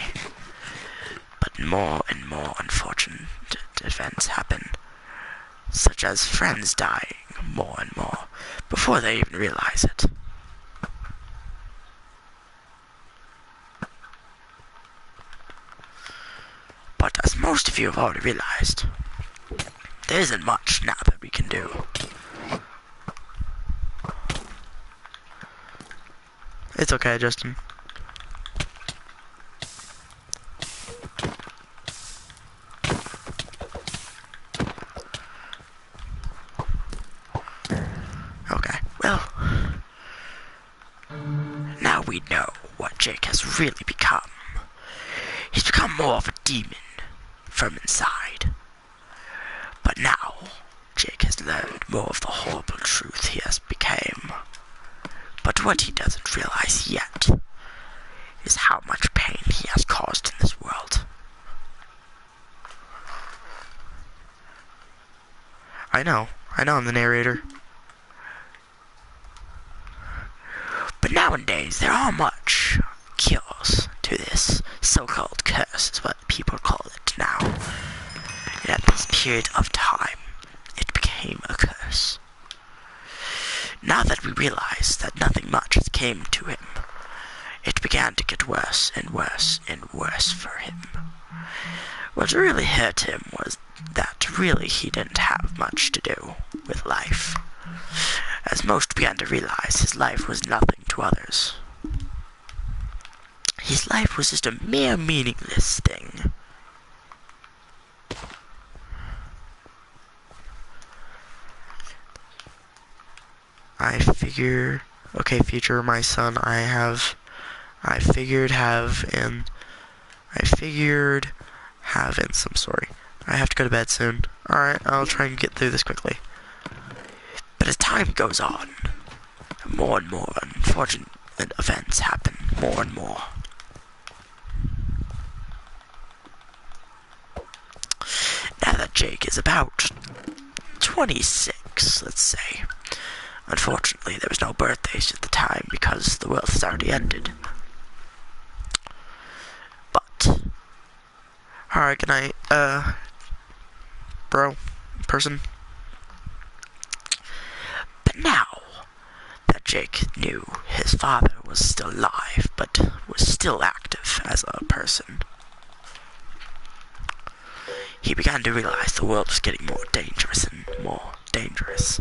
But more and more unfortunate events happen, such as friends dying more and more before they even realize it. But as most of you have already realized, there isn't much now that we can do. It's okay, Justin. Okay, well, now we know what Jake has really become. He's become more of a demon from inside. But now, Jake has learned more of the horrible truth he has become. But what he doesn't realize yet is how much pain he has caused in this world. I know, I'm the narrator. But nowadays, there are much cures to this so-called curse, is what people call it now. at this period of time, it became a curse. Now that we realize that nothing much came to him, it began to get worse and worse and worse for him. What really hurt him was that really he didn't have much to do with life, as most began to realize his life was nothing to others. His life was just a mere meaningless thing. I figure, okay, future my son, I figured have in some, sorry. I have to go to bed soon. Alright, I'll try and get through this quickly. But as time goes on, more and more unfortunate events happen, more and more. Now that Jake is about 26, let's say. Unfortunately, there was no birthdays at the time because the world has already ended. But, alright, good night, bro, person. But now that Jake knew his father was still alive, but was still active as a person, he began to realize the world was getting more dangerous and more dangerous.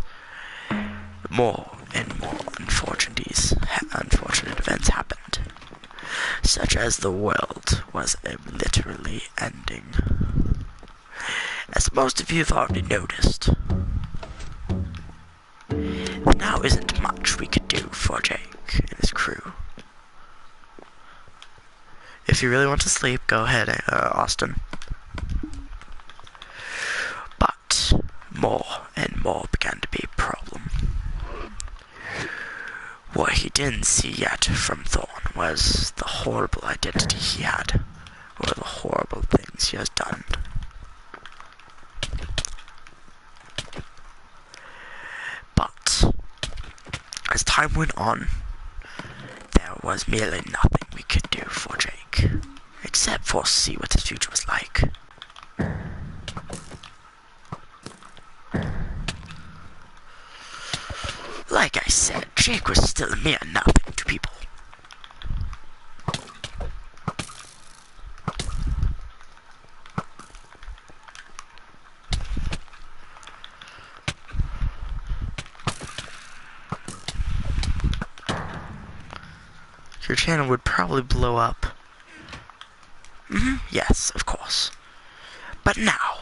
More and more unfortunate events happened, such as the world was literally ending. As most of you have already noticed, there now isn't much we could do for Jake and his crew. If you really want to sleep, go ahead, Austin. But more and more began to be a problem. What he didn't see yet from Thorn was the horrible identity he had, or the horrible things he has done. But, as time went on, there was merely nothing we could do for Jake, except for see what his future was like. Like I said, Jake was still a mere nothing to people. Your channel would probably blow up. Yes, of course. But now,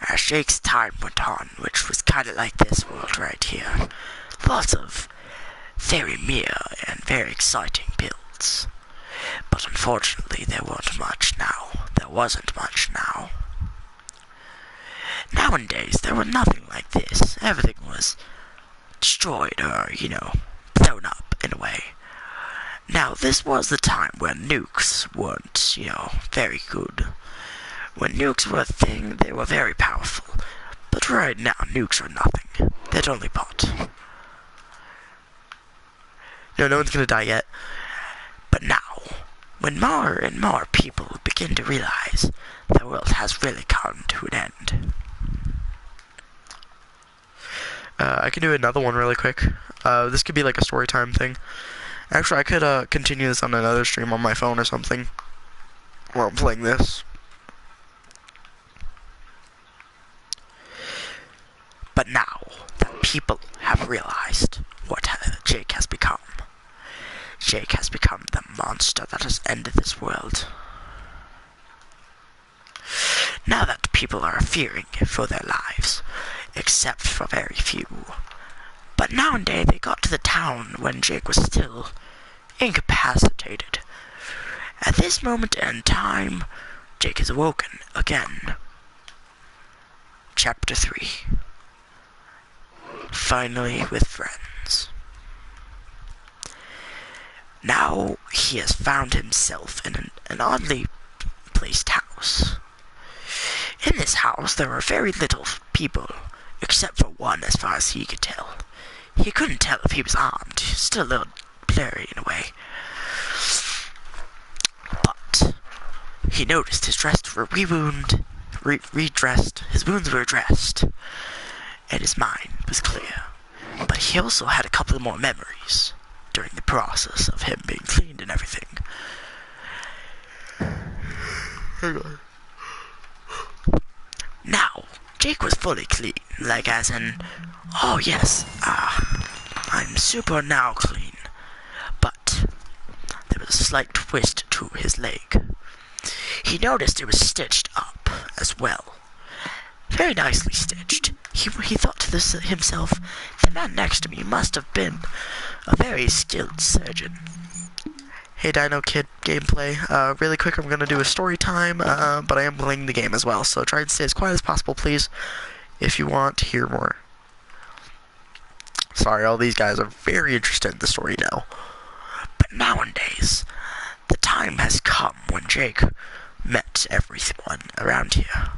as Jake's time went on, which was kinda like this world right here, lots of very mere and very exciting builds. But unfortunately, there wasn't much now. Nowadays, there was nothing like this. Everything was destroyed or, blown up in a way. Now, this was the time when nukes weren't, very good. When nukes were a thing, they were very powerful. But right now, nukes are nothing. They're only pot. No one's gonna die yet. But now, when more and more people begin to realize the world has really come to an end. I can do another one really quick. This could be like a story time thing. Actually, I could continue this on another stream on my phone or something while I'm playing this. But now that people have realized what Jake has become, Jake has become the monster that has ended this world. Now that people are fearing for their lives, except for very few. But nowadays they got to the town when Jake was still incapacitated. At this moment in time, Jake is awoken again. Chapter 3. Finally with friends. Now he has found himself in an oddly placed house. In this house there were very little people, except for one as far as he could tell. He couldn't tell if he was armed, still a little blurry in a way. But He noticed his dress were redressed, his wounds were dressed, and his mind was clear. But he also had a couple more memories during the process of him being cleaned and everything. Now, Jake was fully clean, like as in, oh yes, I'm super now clean. But there was a slight twist to his leg. He noticed it was stitched up as well. Very nicely stitched. He thought to himself, the man next to me must have been a very skilled surgeon. Hey Dino Kid gameplay, really quick I'm gonna do a story time, but I am playing the game as well, so try and stay as quiet as possible please, if you want to hear more. Sorry, all these guys are very interested in the story now. But nowadays, the time has come when Jake met everyone around here.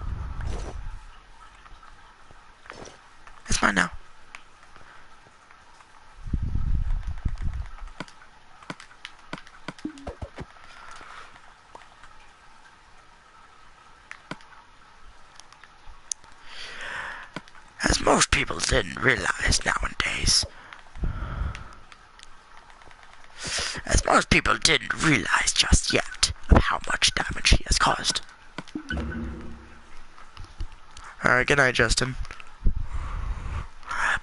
It's mine now. As most people didn't realize nowadays. As most people didn't realize just yet of how much damage he has caused. Alright, good night, Justin.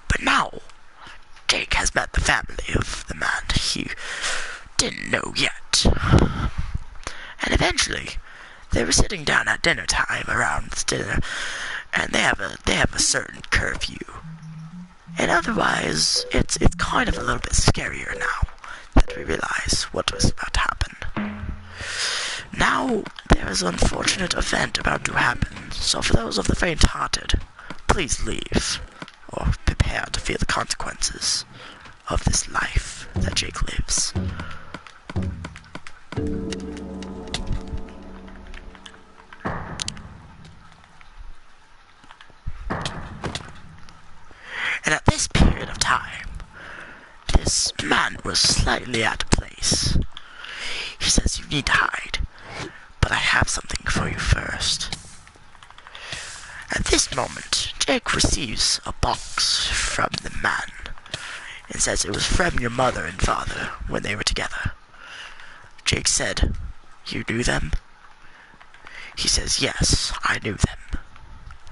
But now, Jake has met the family of the man he didn't know yet. And eventually, they were sitting down at dinner time around dinner, and they have a certain curfew. And otherwise, it's kind of a little bit scarier now that we realize what was about to happen. Now, there is an unfortunate event about to happen, so for those of the faint-hearted, please leave, or prepare to feel the consequences of this life that Jake lives. And at this period of time, this man was slightly out of place. He says, you need to hide, but I have something for you first. At this moment, Jake receives a box from the man, and says it was from your mother and father when they were together. Jake said, you knew them? He says, yes, I knew them,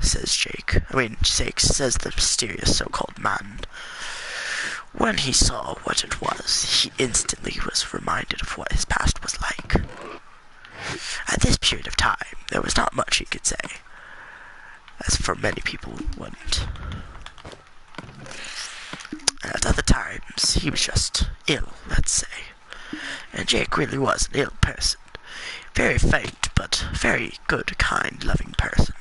says Jake. Jake says the mysterious so-called man. When he saw what it was, he instantly was reminded of what his past was like. At this period of time, there was not much he could say, as for many people wouldn't. And at other times, he was just ill, let's say. And Jake really was an ill person. Very faint, but very good, kind, loving person.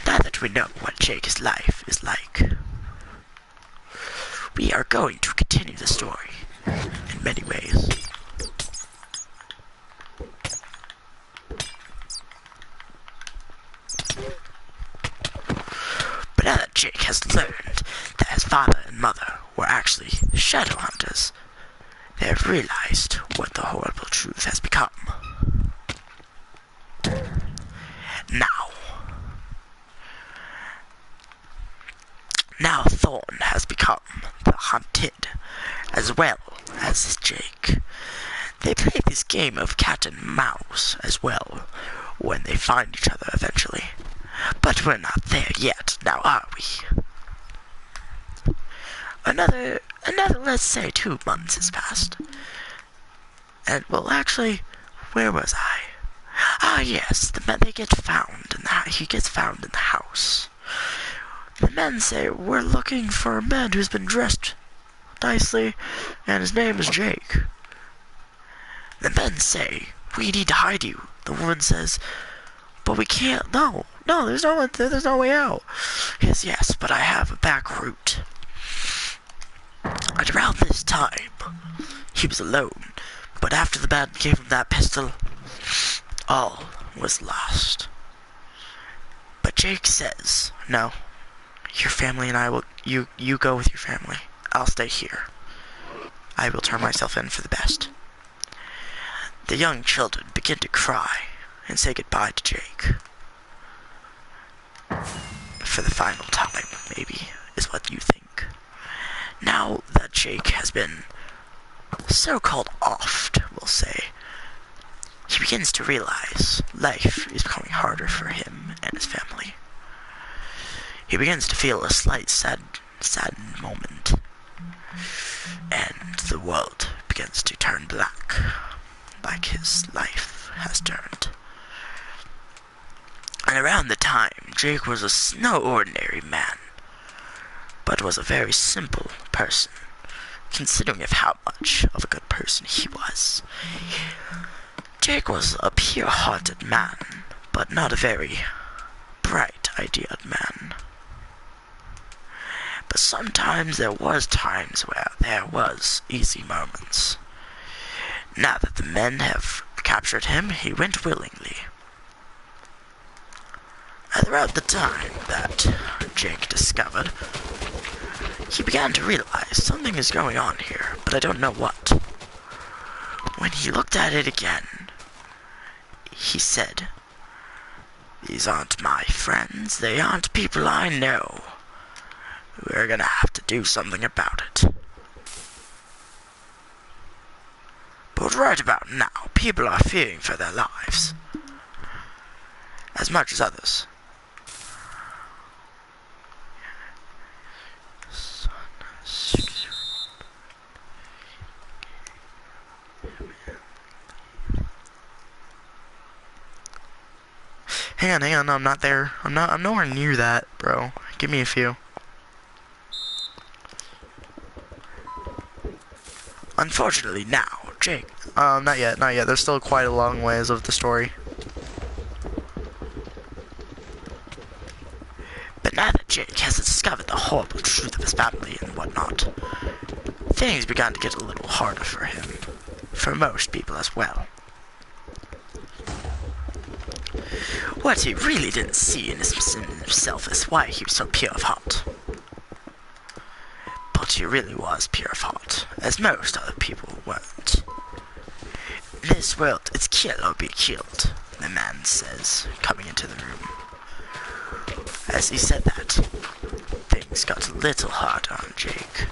Now that we know what Jake's life is like, we are going to continue the story in many ways. But now that Jake has learned that his father and mother were actually shadow hunters, they have realized what the horrible truth has become. Now Thorn has become the hunted, as well as Jake. They play this game of cat and mouse as well, when they find each other eventually. But we're not there yet, now are we? Another, let's say 2 months has passed. And, well, actually, where was I? Ah, yes, the men, they get found, he gets found in the house. The men say, we're looking for a man who's been dressed nicely, and his name is Jake. The men say, we need to hide you. The woman says, but we can't, no, there's no way out. Yes, but I have a back route. And around this time, he was alone, but after the man gave him that pistol, all was lost. But Jake says, no, your family and I will, you go with your family. I'll stay here. I will turn myself in for the best. The young children begin to cry and say goodbye to Jake. For the final time, maybe, is what you think. Now that Jake has been so-called offed, we'll say, he begins to realize life is becoming harder for him and his family. He begins to feel a slight saddened moment, and the world begins to turn black, like his life has turned. And around the time, Jake was no ordinary man, but was a very simple person, considering of how much of a good person he was. Jake was a pure-hearted man, but not a very bright-ideaed man. But sometimes there was times where there was easy moments. Now that the men have captured him, he went willingly. And throughout the time that Jake discovered, he began to realize something is going on here, but I don't know what. When he looked at it again, he said, "These aren't my friends, they aren't people I know. We're gonna have to do something about it." But right about now, people are fearing for their lives, as much as others. Hang on, no, I'm not there. I'm nowhere near that, bro. Give me a few. Unfortunately now, Jake, not yet. There's still quite a long ways of the story. But now that Jake has discovered the horrible truth of his family and whatnot, things began to get a little harder for him. For most people as well. What he really didn't see in himself is why he was so pure of heart. But he really was pure of heart, as most other people weren't. In this world, it's kill or be killed, the man says, coming into the room. As he said that, things got a little harder on Jake.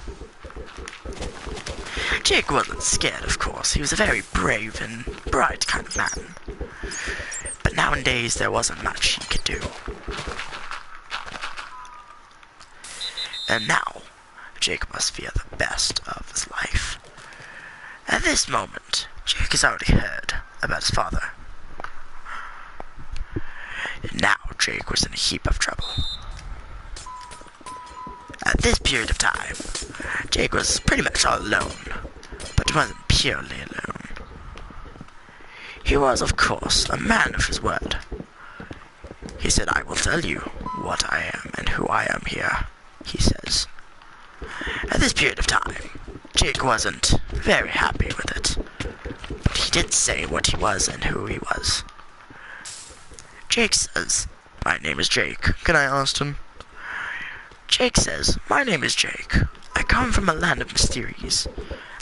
Jake wasn't scared, of course. He was a very brave and bright kind of man. But nowadays, there wasn't much he could do. And now, Jake must fear the best of his life. At this moment, Jake has already heard about his father. And now, Jake was in a heap of trouble. At this period of time, Jake was pretty much all alone, but wasn't purely alone. He was, of course, a man of his word. He said, "I will tell you what I am and who I am here," he says. At this period of time, Jake wasn't very happy with it, but he did say what he was and who he was. Jake says, "My name is Jake. Good night, Austin." Jake says, "My name is Jake. I come from a land of mysteries.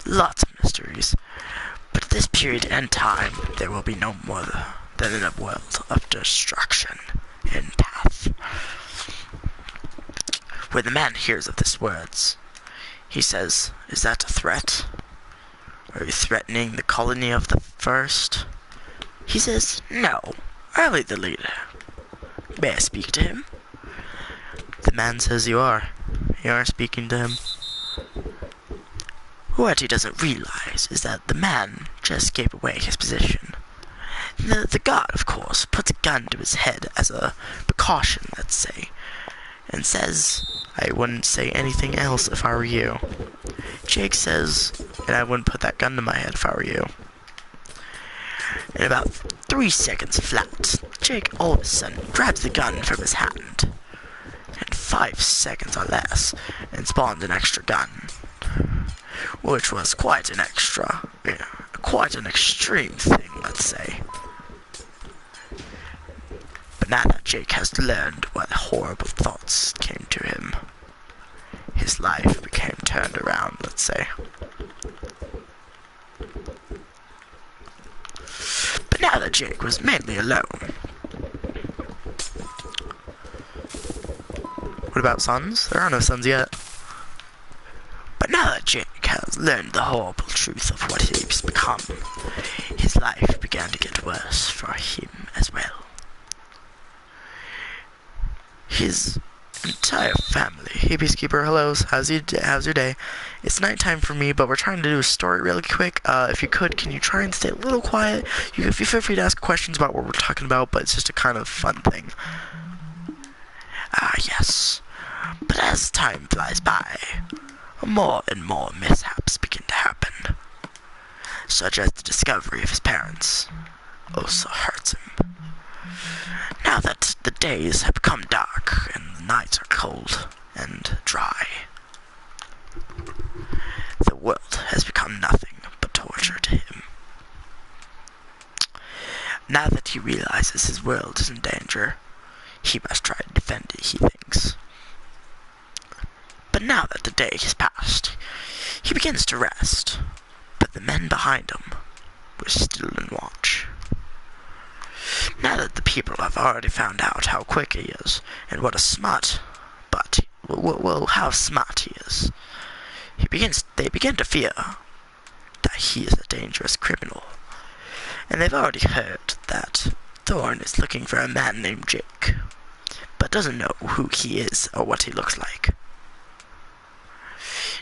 Lots of mysteries. But at this period and time, there will be no more than in a world of destruction and death." When the man hears of these words, he says, "Is that a threat? Are you threatening the colony of the first?" He says, "No, only the leader. May I speak to him?" The man says, You are speaking to him." What he doesn't realize is that the man just gave away his position. The guard, of course, puts a gun to his head as a precaution, let's say, and says, "I wouldn't say anything else if I were you." Jake says, "And I wouldn't put that gun to my head if I were you." In about 3 seconds flat, Jake all of a sudden grabs the gun from his hand. In 5 seconds or less, and spawned an extra gun. Which was quite an extreme thing, let's say. But now that Jake has learned what horrible thoughts came to him, his life became turned around, let's say. that Jake was mainly alone. What about sons? There are no sons yet. But now that Jake has learned the horrible truth of what he's become, his life began to get worse for him as well. His entire family. Hey, Peacekeeper, hello, how's your day? It's nighttime for me, but we're trying to do a story really quick. If you could, can you try and stay a little quiet? You feel free to ask questions about what we're talking about, but it's just a kind of fun thing. Yes. But as time flies by, more and more mishaps begin to happen, such as the discovery of his parents also hurts him. Now that the days have become dark and the nights are cold and dry, the world has become nothing but torture to him. Now that he realizes his world is in danger, he must try to defend it, he thinks. But now that the day has passed, he begins to rest, but the men behind him were still in watch. Now that the people have already found out how quick he is, and what a smart, how smart he is, they begin to fear that he is a dangerous criminal. And they've already heard that Thorn is looking for a man named Jake, but doesn't know who he is or what he looks like.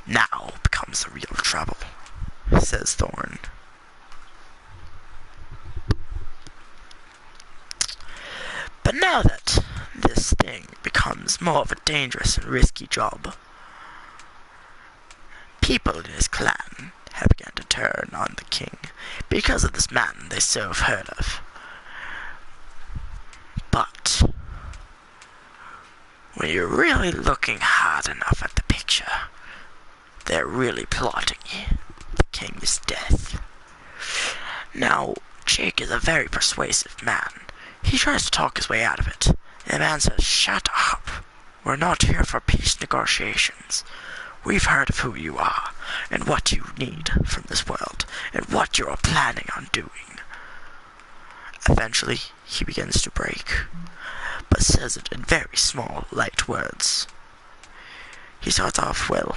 Now becomes the real trouble, says Thorn. But now that this thing becomes more of a dangerous and risky job, people in his clan have begun to turn on the king because of this man they so have heard of. But when you're really looking hard enough at the picture, they're really plotting the king's death. Now, Jake is a very persuasive man. He tries to talk his way out of it. The man says, "Shut up. We're not here for peace negotiations. We've heard of who you are, and what you need from this world, and what you're planning on doing." Eventually, he begins to break, but says it in very small, light words. He starts off, well,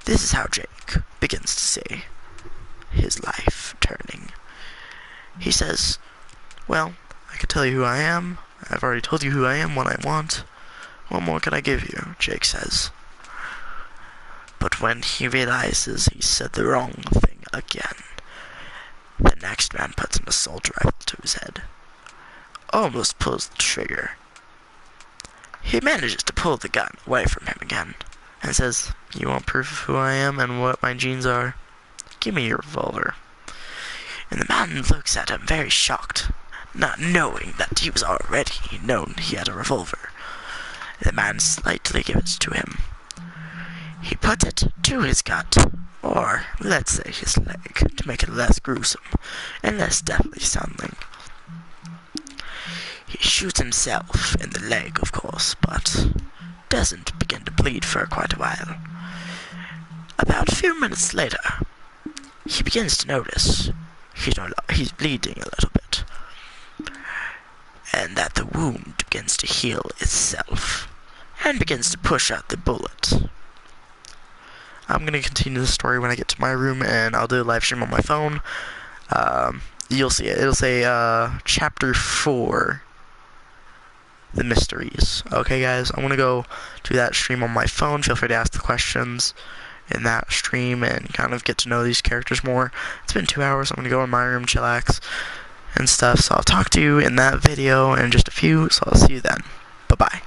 this is how Jake begins to see his life turning. He says, well, I can tell you who I am. I've already told you who I am, what I want. What more can I give you? Jake says. But when he realizes he said the wrong thing again, the next man puts an assault rifle to his head. Almost pulls the trigger. He manages to pull the gun away from him again, and says, you want proof of who I am and what my genes are? Give me your revolver. And the man looks at him very shocked, not knowing that he was already known he had a revolver. The man slightly gives it to him. He puts it to his gut, or let's say his leg, to make it less gruesome and less deathly sounding. He shoots himself in the leg, of course, but doesn't begin to bleed for quite a while. About a few minutes later, he begins to notice he's bleeding a little bit, and that the wound begins to heal itself, and begins to push out the bullet. I'm going to continue the story when I get to my room, and I'll do a live stream on my phone. You'll see it. It'll say, Chapter 4, The Mysteries. Okay, guys, I'm going to go to that stream on my phone. Feel free to ask the questions in that stream and kind of get to know these characters more. It's been 2 hours. I'm going to go in my room, chillax, and stuff. So I'll talk to you in that video in just a few, so I'll see you then. Bye-bye.